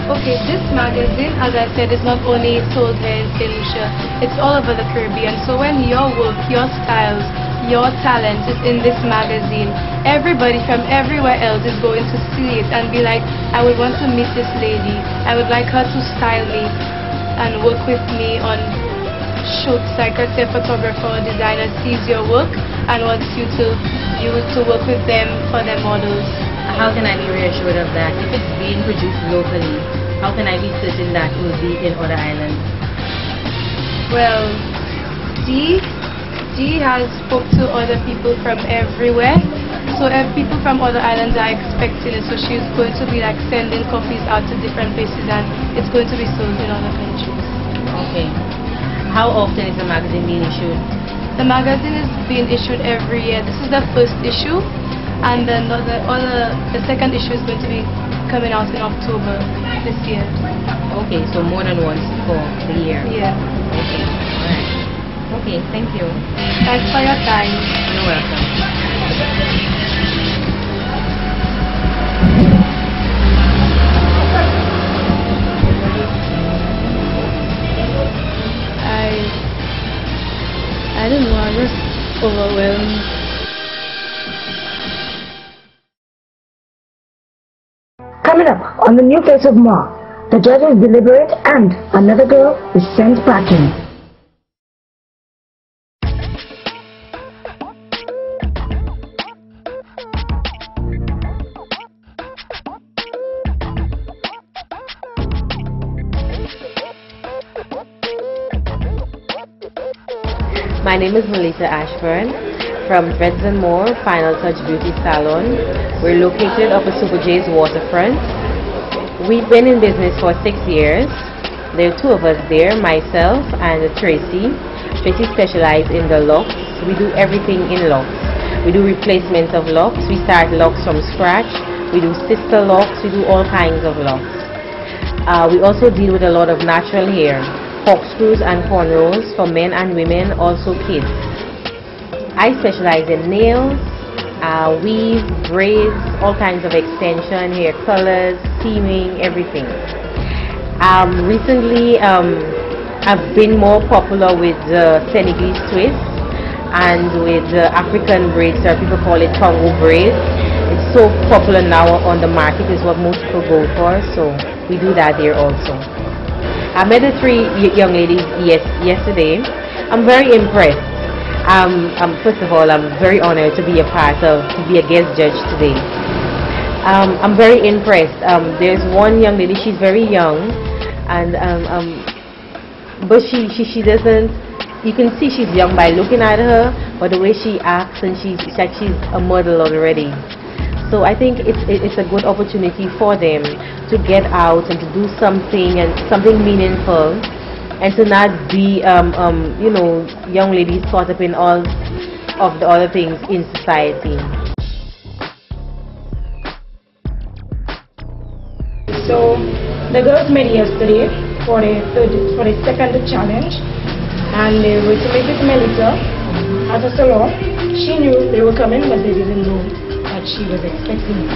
Okay, this magazine, as I said, is not only sold here in St.Lucia, it's all over the Caribbean. So when your work, your styles, your talent is in this magazine, everybody from everywhere else is going to see it and be like, I would want to meet this lady. I would like her to style me and work with me on shoots. Like I say, a photographer or designer sees your work and wants you to work with them for their models. How can I be reassured of that? If it's being produced locally, how can I be certain that it will be in other islands? Well, Dee has spoke to other people from everywhere. So people from other islands are expecting it. So she's going to be like sending copies out to different places, and it's going to be sold in other countries. Okay. How often is the magazine being issued? The magazine is being issued every year. This is the first issue, and then the second issue is going to be coming out in October this year. Okay, so more than once for the year. Yeah. Okay, alright. Okay, thank you. Thanks for your time. You're welcome. I don't know, I'm just overwhelmed. Coming up on the new face of Moi, the judge is deliberate and another girl is sent packing. My name is Melissa Ashburn from Threads & More Final Touch Beauty Salon. We're located off of Super J's waterfront. We've been in business for 6 years. There are two of us there, myself and Tracy. Tracy specializes in the locks. We do everything in locks. We do replacements of locks. We start locks from scratch. We do sister locks. We do all kinds of locks. We also deal with a lot of natural hair. Corkscrews and cornrows for men and women, also kids. I specialize in nails, weave, braids, all kinds of extension, hair colors, seaming, everything. Recently, I've been more popular with the Senegalese twist and with the African braids, or people call it Congo braids. It's so popular now on the market, is what most people go for, so we do that there also. I met the 3 young ladies yesterday. I'm very impressed. First of all, I'm very honored to be a guest judge today. I'm very impressed. There's one young lady, she's very young, and but she doesn't. You can see she's young by looking at her, but the way she acts, and she's like she's a model already. So I think it's a good opportunity for them to get out and to do something, and something meaningful, and to not be you know, young ladies caught up in all of the other things in society. So the girls met yesterday for the second challenge, and they were to meet with Melissa at a salon. She knew they were coming, but they didn't know that she was expecting.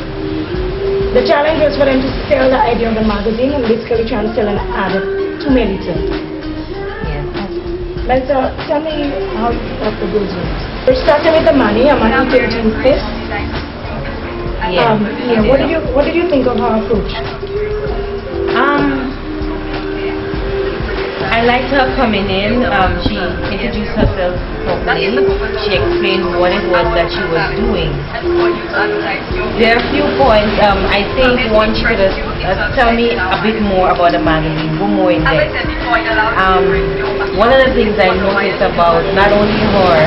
The challenge was for them to sell the idea of the magazine and basically try and sell an ad to Melissa. Yes. Melissa, tell me how the girls went. We're starting with the money. Amani came to this. Yeah. What did you think of her approach? I liked her coming in. She introduced herself properly. She explained what it was that she was doing. There are a few points. I think one, she could tell me a bit more about the magazine, go more in depth. One of the things I noticed about not only her,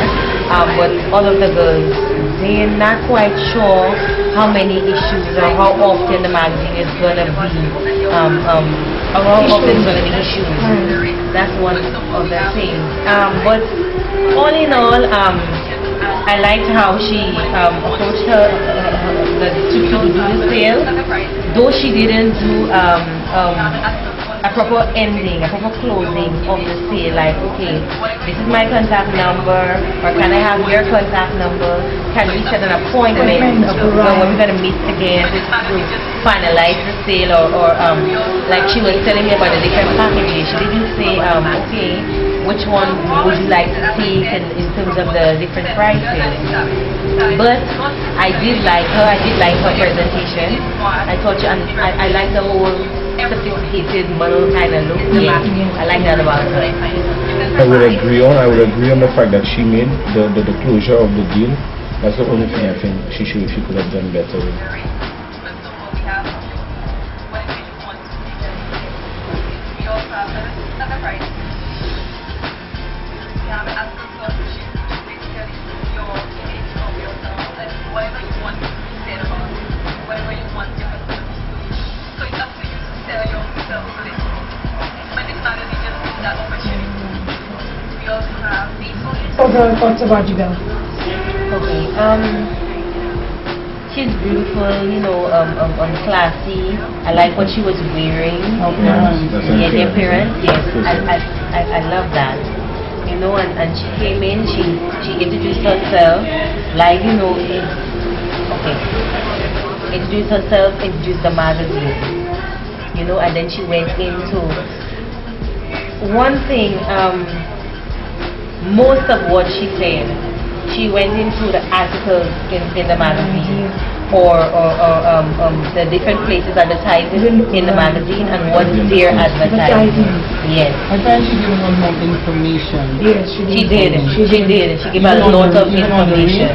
but all of the girls, they're not quite sure how many issues or how often the magazine is going to be, or how often it's going to be issues. That's one of the things. But all in all, I liked how she approached her to do the sale, though she didn't do a proper ending, a proper closing of the sale, like, okay, this is my contact number, or can I have your contact number, can we set an appointment of when we're going to meet again to finalize the sale, or like she was telling me about the different packages. She didn't say, okay, which one would you like to take in terms of the different prices. But I did like her presentation. I thought I like the whole sophisticated model kind of look. Yeah, I like that about her. I would agree on the fact that she made the closure of the deal. That's the only thing I think she could have done better with. Overall thoughts about you girl? Okay, she's beautiful, you know, classy. I like what she was wearing. Yeah, the appearance, yes, I love that. You know, and she came in, she introduced herself, like, you know, introduced herself, introduced the magazine, you know, and then she went into one thing. Most of what she said, she went into the articles in the magazine, or the different places advertising in the magazine and what they're advertising. Yes. I find she gave a lot of information. Yes, she did. She gave a lot of information.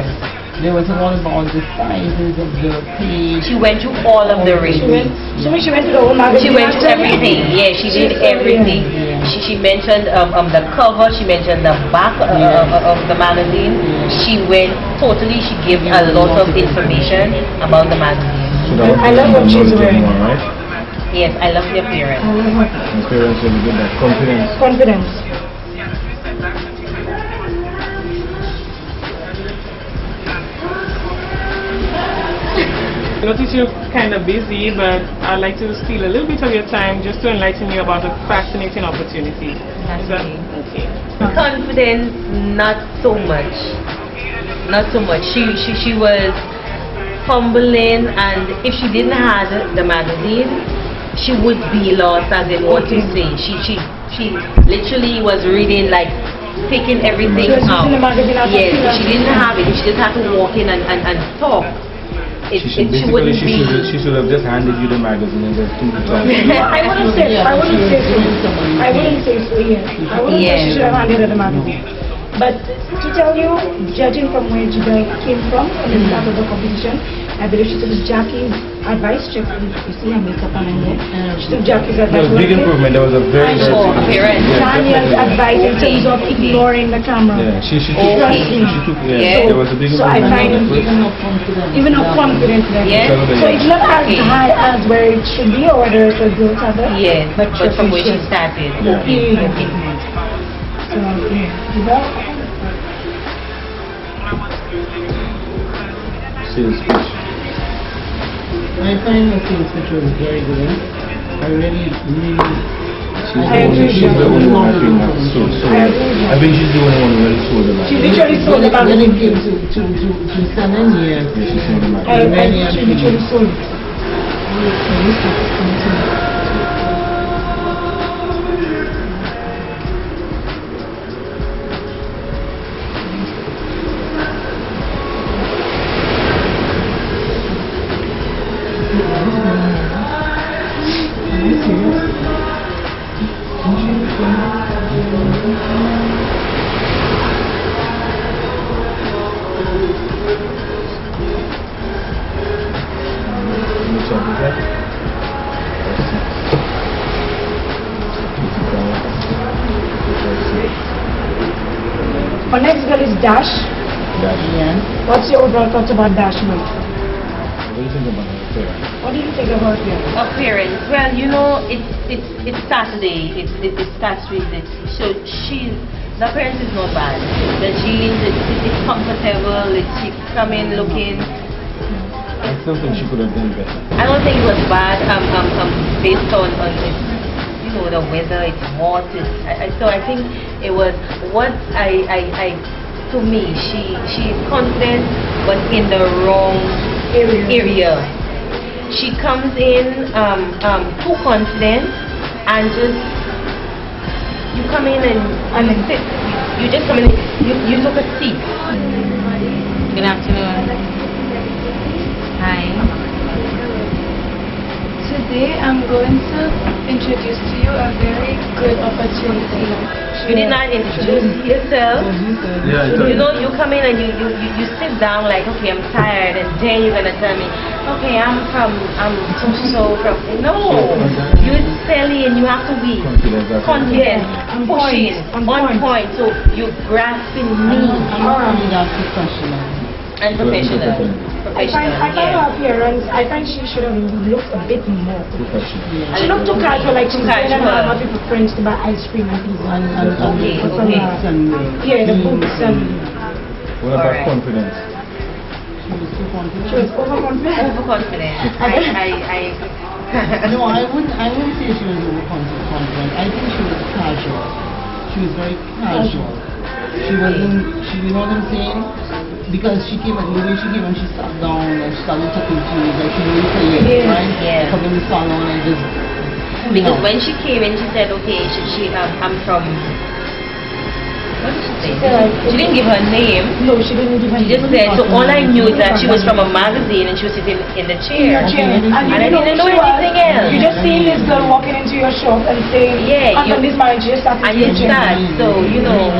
There was all about the sizes of the page. She went through all of the rates. She went to the whole magazine. She went to everything. Yeah, she did everything. She mentioned the cover. She mentioned the back of the magazine. She went totally. She gave a lot of information about the magazine. So I love what she's wearing. Right? Yes, I love the appearance. Appearance will give that confidence. Confidence. I notice you're kind of busy, but I'd like to steal a little bit of your time just to enlighten you about a fascinating opportunity. Is that okay? Confidence, not so much. Not so much. She was fumbling, and if she didn't have the magazine, she would be lost as in what to say. She She literally was reading, like taking everything out. Yes, she didn't have it. She just had to walk in and talk. She should have just handed you the magazine and just do the talk. I wouldn't say so. I wouldn't say so. I wouldn't say she should have handed her the magazine. But to tell you, judging from where Judah came from at the start of the competition, I believe she took Jackie's advice. You see her makeup on here. She took Jackie's advice. There was a big improvement. There was a very Daniel's advice in terms of ignoring the camera. Yeah, she took. There was a big improvement. So I find even her confidence level. Yes. So it's not as high as where it should be or where it was built at. Yes, but from where she started. So sales pitch. I find the sales pitch was very good. I really She's the only one I think that sold. I think she's the only one who really sold the magazine. She literally sold the magazine. When it came to selling here, she sold the magazine. She literally sold it. Our next girl is Dash. Yeah. What's your overall thoughts about Dash, Mike? What do you think about her appearance? What do you think about her Appearance? Well, you know, it's Saturday. It starts with it. So the appearance is not bad. The jeans, it's comfortable. She come in looking. I still think she could have done better. I don't think it was bad. Based on it, you know, the weather. It's hot. So I think it was what to me. She's confident, but in the wrong area. She comes in too confident and just you come in and sit. You just come in. You took a seat. Good afternoon. Hi. Today I'm going to introduce to you a very good opportunity. You did not introduce yourself. Yeah, you know, you come in and you sit down like, okay, I'm tired, and then you're gonna tell me, okay, I'm so from. No, you're selling. You have to be confident, pushing, on point. So you're grasping me. And professional. I find her appearance, I find she should have looked a bit more professional. She looked too casual, like she's going to have happy for friends to buy ice cream and pizza. Yeah, the boots and... What about confidence? She was too confident. She was overconfident. Overconfident. No, I wouldn't say she was overconfident. I think she was casual. She was very casual. She wasn't, you know what I'm saying? Because she came and the way she came and she sat down and she started talking to you, like she knew you for years, right? Yeah. Come in the salon and just... Because when she came in, she said, okay, I'm from... What did she say? She didn't give her name. No, she didn't give her name. She just said, so all I knew is that she was from a magazine and she was sitting in the chair. And I didn't know anything else. You just seen this girl walking into your shop and saying, I'm from this marriage, you just started and you start, so, you know...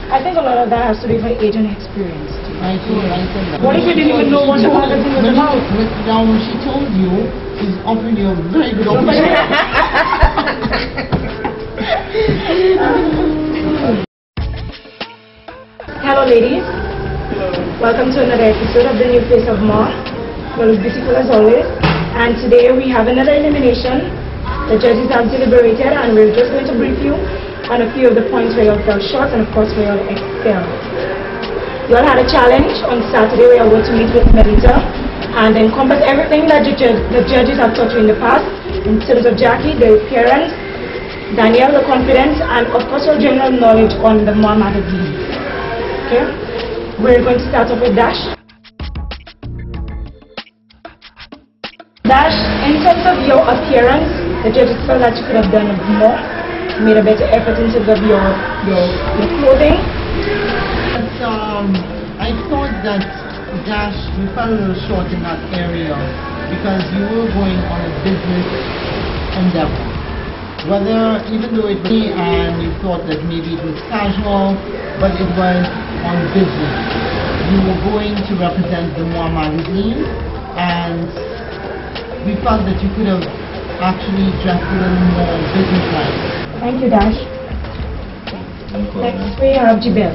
I think a lot of that has to do with age and experience too. I said that. What if you didn't even know what the magazine was about? Now when she told you, she's offering you a very good opportunity. Hello ladies. Welcome to another episode of the New Face of Moi. Well, it's beautiful as always. And today we have another elimination. The judges have deliberated and we're just going to brief you on a few of the points where you all fell short and of course where you all excelled. You all had a challenge on Saturday where you all going to meet with Melita and encompass everything that the judges have taught you in the past in terms of Jackie, the appearance, Danielle, the confidence, and of course your general knowledge on the Moi Magazine. Okay? We're going to start off with Dash. Dash, in terms of your appearance, the judges felt that you could have done more, made a better effort in terms of your clothing. But, I thought that Dash, you fell a little short in that area because you were going on a business endeavor. Whether, even though it was and you thought that maybe it was casual, but it was on business. You were going to represent the Moi Magazine, and we felt that you could have actually dressed a little more business-like. Thank you, Dash. Next we have Jibel.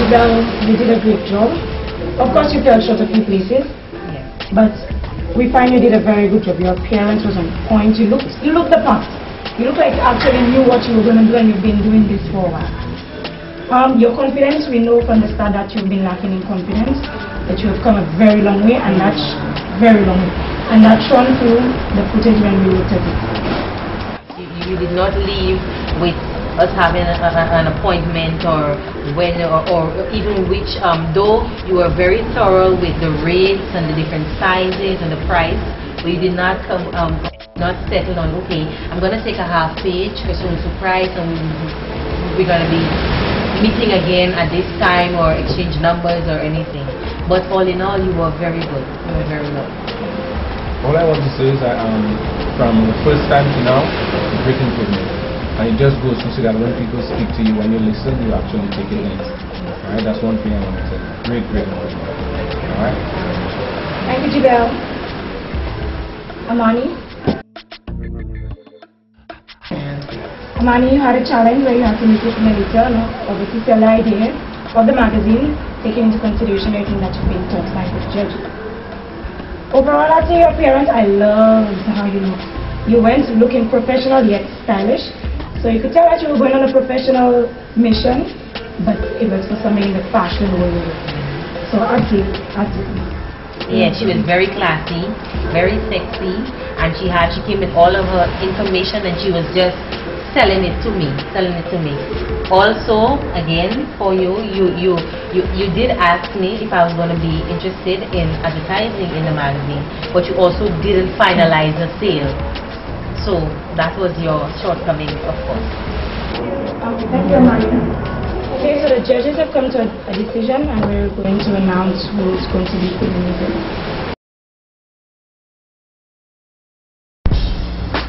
Jibel, you did a great job. Of course, you fell short a few places, but we find you did a very good job. Your appearance was on point. You looked the part. You look like you actually knew what you were going to do, and you've been doing this for a while. Your confidence, we know from the start that you've been lacking in confidence, that you have come a very long way, and that's very long way. And that's shown through the footage when we looked at it. You did not leave with us having an appointment or when or even which, though you were very thorough with the rates and the different sizes and the price, but you did not come, not settle on, okay, I'm going to take a half page for so price and we're going to be meeting again at this time or exchange numbers or anything. But all in all, you were very good. You were very good. All I want to say is that from the first time to now, great improvement. And it just goes to see that when people speak to you, when you listen, you actually take it in. Alright, that's one thing I want to say. Great improvement. Alright? Thank you, Jibel. Amani? Amani, you had a challenge where you had to meet with Melissa, no? Obviously sell the idea of the magazine, taking into consideration everything that you've been taught by the judge. Overall, I'd say your appearance, I loved how you looked. You went looking professional yet stylish. So you could tell that you were going on a professional mission, but it was for something in the fashion world. So I'd say. Yeah, she was very classy, very sexy, and she came with all of her information and she was just selling it to me. Also, again, for you did ask me if I was going to be interested in advertising in the magazine, but you also didn't finalize the sale. So that was your shortcoming, of course. Okay, thank you, Amanda. Okay, so the judges have come to a decision and we're going to announce who is going to be eliminated.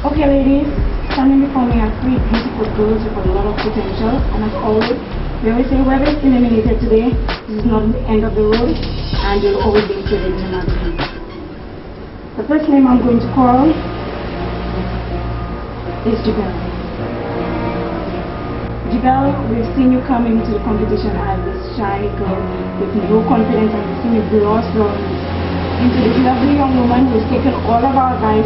Okay, ladies, standing before me are three beautiful girls with a lot of potential, and as always, we always say whoever is eliminated today, this is not the end of the road, and you'll always be included in the magazine. The first name I'm going to call is Jibel. Jibel, we've seen you come into the competition as this shy girl with no confidence, and we've seen you blossom into this lovely young woman who's taken all of our advice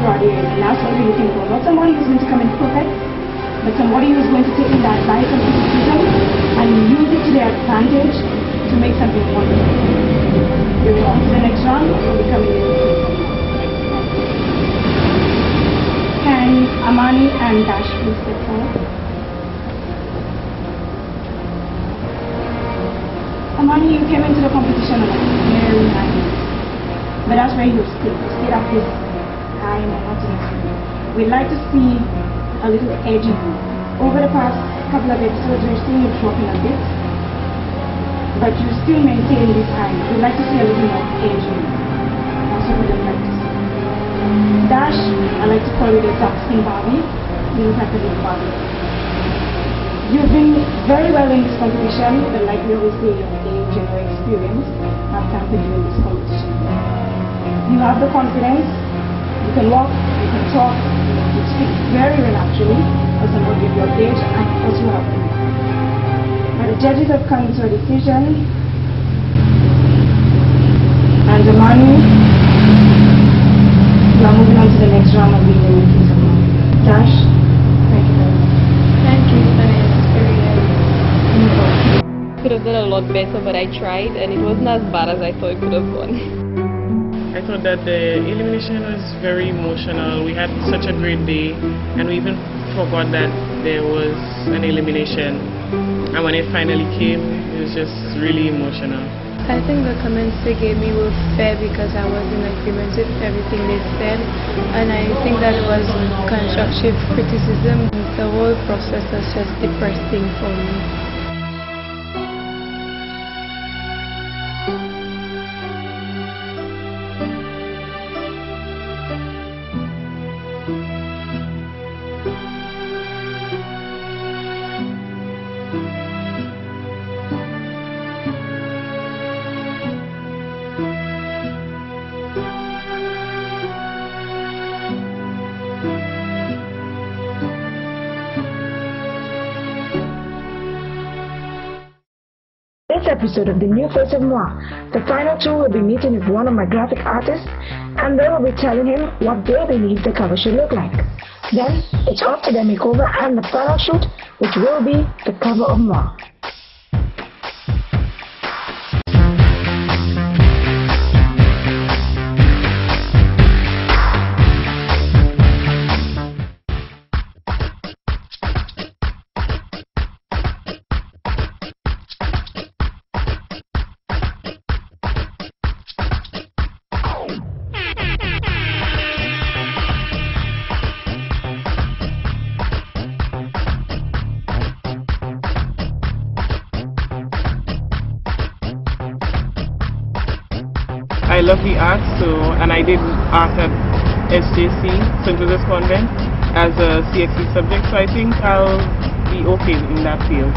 throughout the years. And that's what we're looking for. Not somebody who's going to come in perfect, but somebody who's going to take in the advice of criticism and use it to their advantage to make something wonderful. You're on to the next round, we'll be coming in. Can Amani and Dash please step forward? Amani, you came into the competition very nice, but that's where you stayed at this high monotonous. We'd like to see a little edge in you. Over the past couple of episodes, we're seeing you dropping a bit, but you still maintain this high. We'd like to see a little more edge in you. That's what we'd like to see. Dash, I like to call you the Saxon Barbie. You look like a little Barbie. You've been very well in this competition, but like we always say, your age and your experience have hampered you in this competition. You have the confidence, you can walk, you can talk, you speak very well actually, for somebody of your age, and of course you have to. But the judges have come to a decision, and the money. We are moving on to the next round of the Dash, thank you very much. Thank you, could have done a lot better, but I tried and it wasn't as bad as I thought it could have gone. I thought that the elimination was very emotional. We had such a great day and we even forgot that there was an elimination. And when it finally came, it was just really emotional. I think the comments they gave me were fair because I was in agreement with everything they said, and I think that was constructive criticism. The whole process was just depressing for me. This episode of the New Face of Moi, the final two will be meeting with one of my graphic artists, and they will be telling him what they believe the cover should look like. Then it's off to their makeover and the final shoot, which will be the cover of Moi. I love the art, and I did art at SJC, St. Lucia Convent, as a CXC subject, so I think I'll be okay in that field.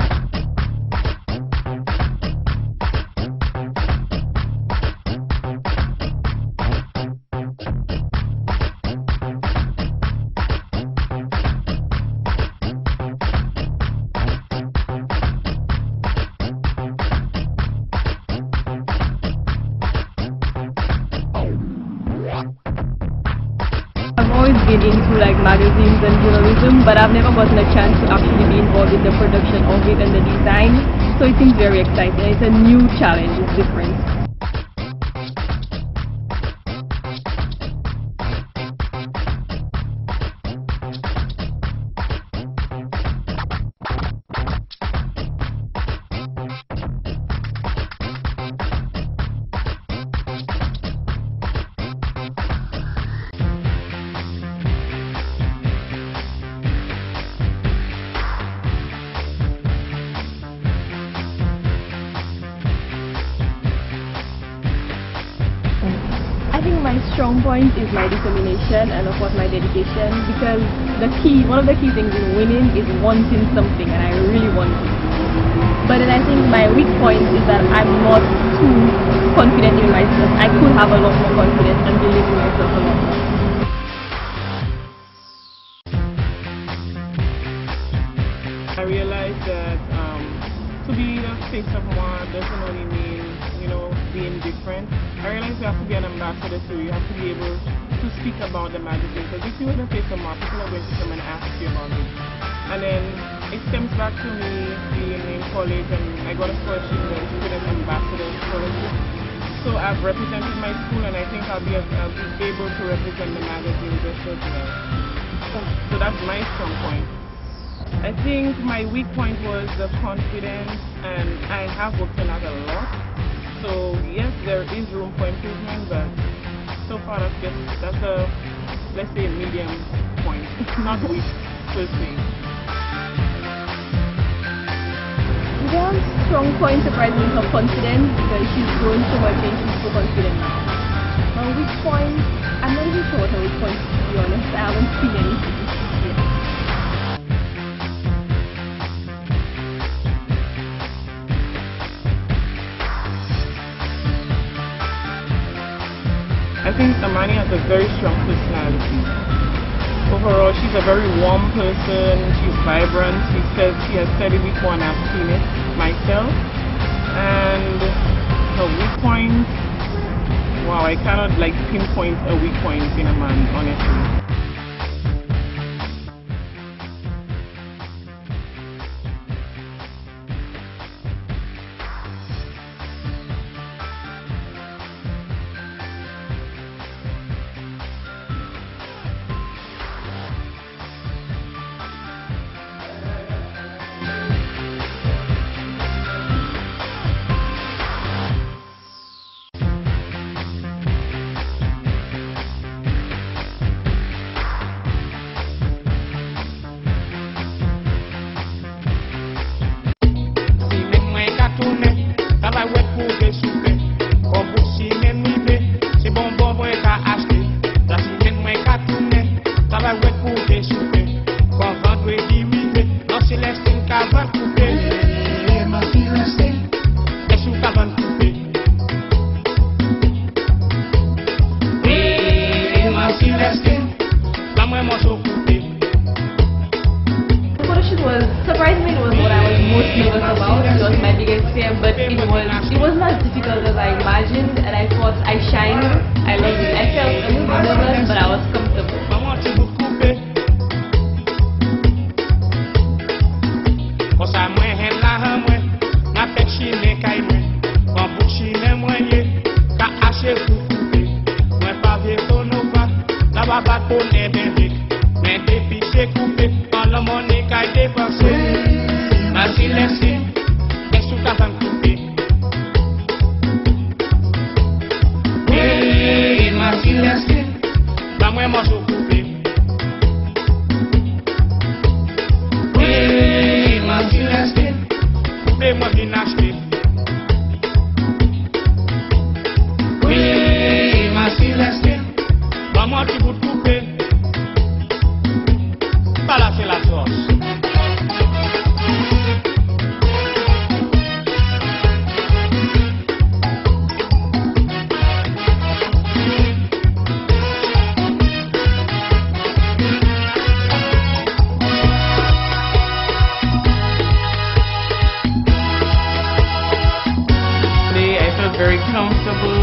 I've always been into like magazines and journalism, but I've never gotten a chance to actually be involved in the production of it and the design. So it seems very exciting. It's a new challenge. It's different. I think my strong point is my determination and of course my dedication, because one of the key things in winning is wanting something, and I really want it. But then I think my weak point is that I'm not too confident in myself. I could have a lot more confidence and believe in myself a lot more. I realized that to be the face of Moi doesn't only mean, being different. I realized you have to be an ambassador too. You have to be able to speak about the magazine, because if you were the face of Moi, people are going to come and ask you about it. And then it stems back to me being in college, and I got a scholarship as student ambassador scholarship. So I've represented my school, and I think I'll be able to represent the magazine just as well. So that's my strong point. I think my weak point was the confidence, and I have worked on that a lot. So yes, there is room for improvement, but so far that's a, let's say, medium point, not weak per se. One strong point surprised me is her confidence, because she's grown so much and she's so confident now. My weak point, I'm not even sure what her weak point is, to be honest. I haven't seen anything yet. I think Amani has a very strong personality. Overall, she's a very warm person, she's vibrant, she has said it before and I've seen it myself. And her weak point, wow, I cannot pinpoint a weak point in Amani, honestly. couper souper. Comme pour si même river, c'est bonbon moi qu'à acheter. La semaine moi qu'à tourner, ça va ouais couper souper. Quand vendredi river, non Célestine qu'à va couper. Ma Célestine, est-ce qu'à va couper? Ma Célestine, la moi morceau coupé. Surprisingly, it was what I was most nervous about. It was my biggest fear, but it was not difficult as I imagined, and I thought I shined. I loved it. I felt a little bit nervous, but I was comfortable. Mais depuis c'est coupé, quand le monnaie qu'a dépensé, ma Célestine, est-ce que t'as pas coupé? Hey, ma Célestine, pas moi morceau coupé. Hey, ma Célestine, coupez-moi bien acheté. Hey, ma Célestine, pas moi qui vous couper. Para hacer las dos. Today I felt very comfortable.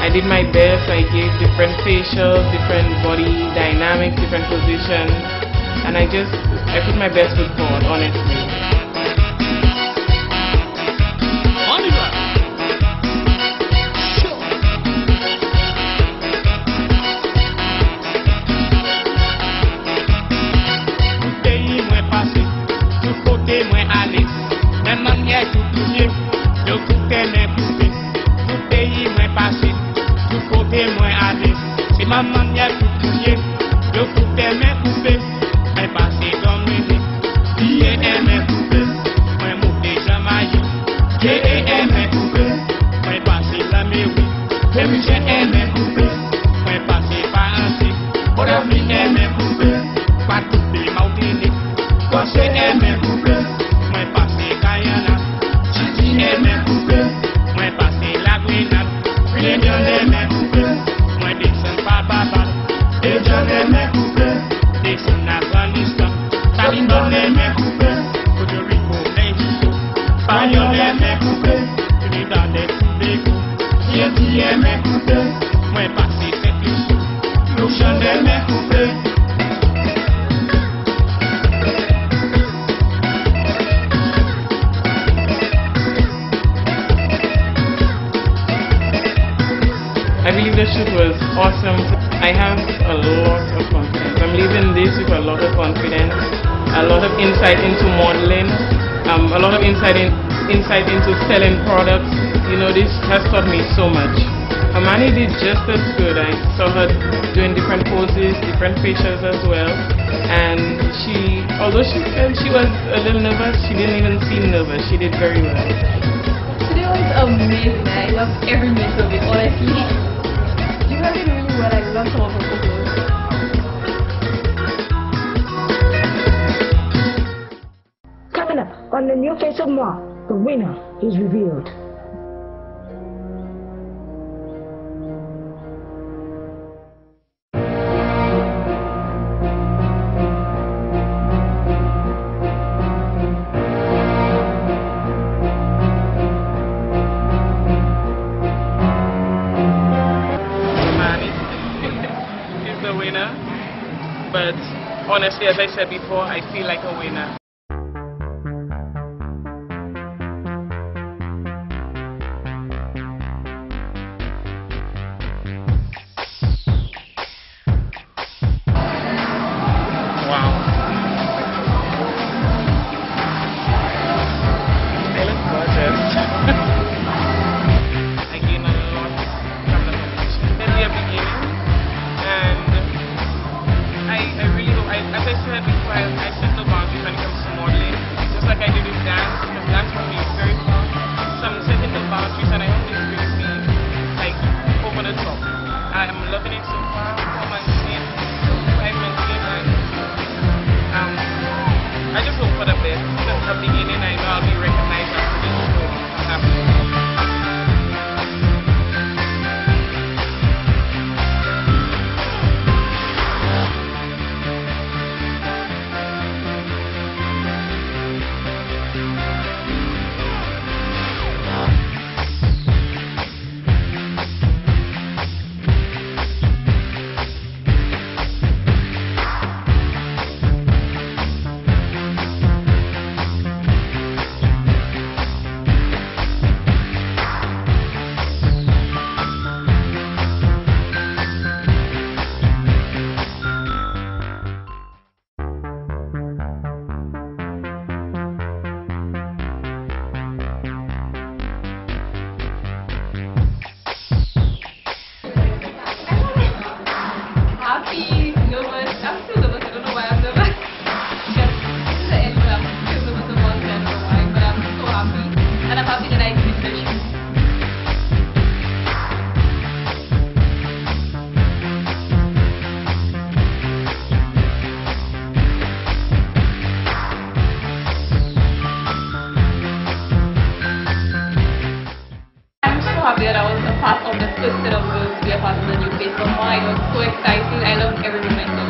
I did my best. I gave different facials, different body dynamics, different positions. And I put my best foot forward, honestly. Oliver! Sure! Tout pays moins passé, tout côté moins allé. Même manière tout touché, le côté moins poussé. Tout pays moins passé, tout côté moins allé. C'est ma manière tout touché, le côté moins coupé. Passé dans mes vies, D.A.M. coupé, moi monté Jamaïque, J.A.M. coupé, moi passé la mairie, même J.A.M. coupé, moi passé par un cycle, pour la vie M. coupé, pas coupé Martinique, quand J.A.M. coupé, moi passé Guyana, J.A.M. coupé, moi passé la Grenade, Réunion M. coupé, moi descend par Baba, et J.A.M. coupé. Descend Afghanistan, Taliban les mains coupées, Puerto Rico, Mexico, Espagnol les mains coupées, Trinidad et Tobago, Haïti les mains coupées, moi passé St.Lucia, l'Ocean les mains coupées. I believe the shoot was awesome. I have a lot of confidence. I'm leaving this with a lot of confidence, a lot of insight into modeling, a lot of insight into selling products. You know, this has taught me so much. Amani did just as good. I saw her doing different poses, different facials as well. And although she said she was a little nervous, she didn't even seem nervous. She did very well. Today was amazing. I loved every minute of it, honestly. You have it really well. I love some of her photos. Coming up on the new face of Moi, the winner is revealed. But honestly, as I said before, I feel like a winner. Wow. I look gorgeous. I gained a lot from the competition in the beginning, and I really hope, as I said before, I set no boundaries when it comes loving it so far. 4 months in, 5 months in, and I just hope for the best. Since the beginning, I know I'll be recognized as this, so I'm happy. That I was a part of the first set of girls to be a part of the new face of Moi. It was so exciting. I loved every moment of it.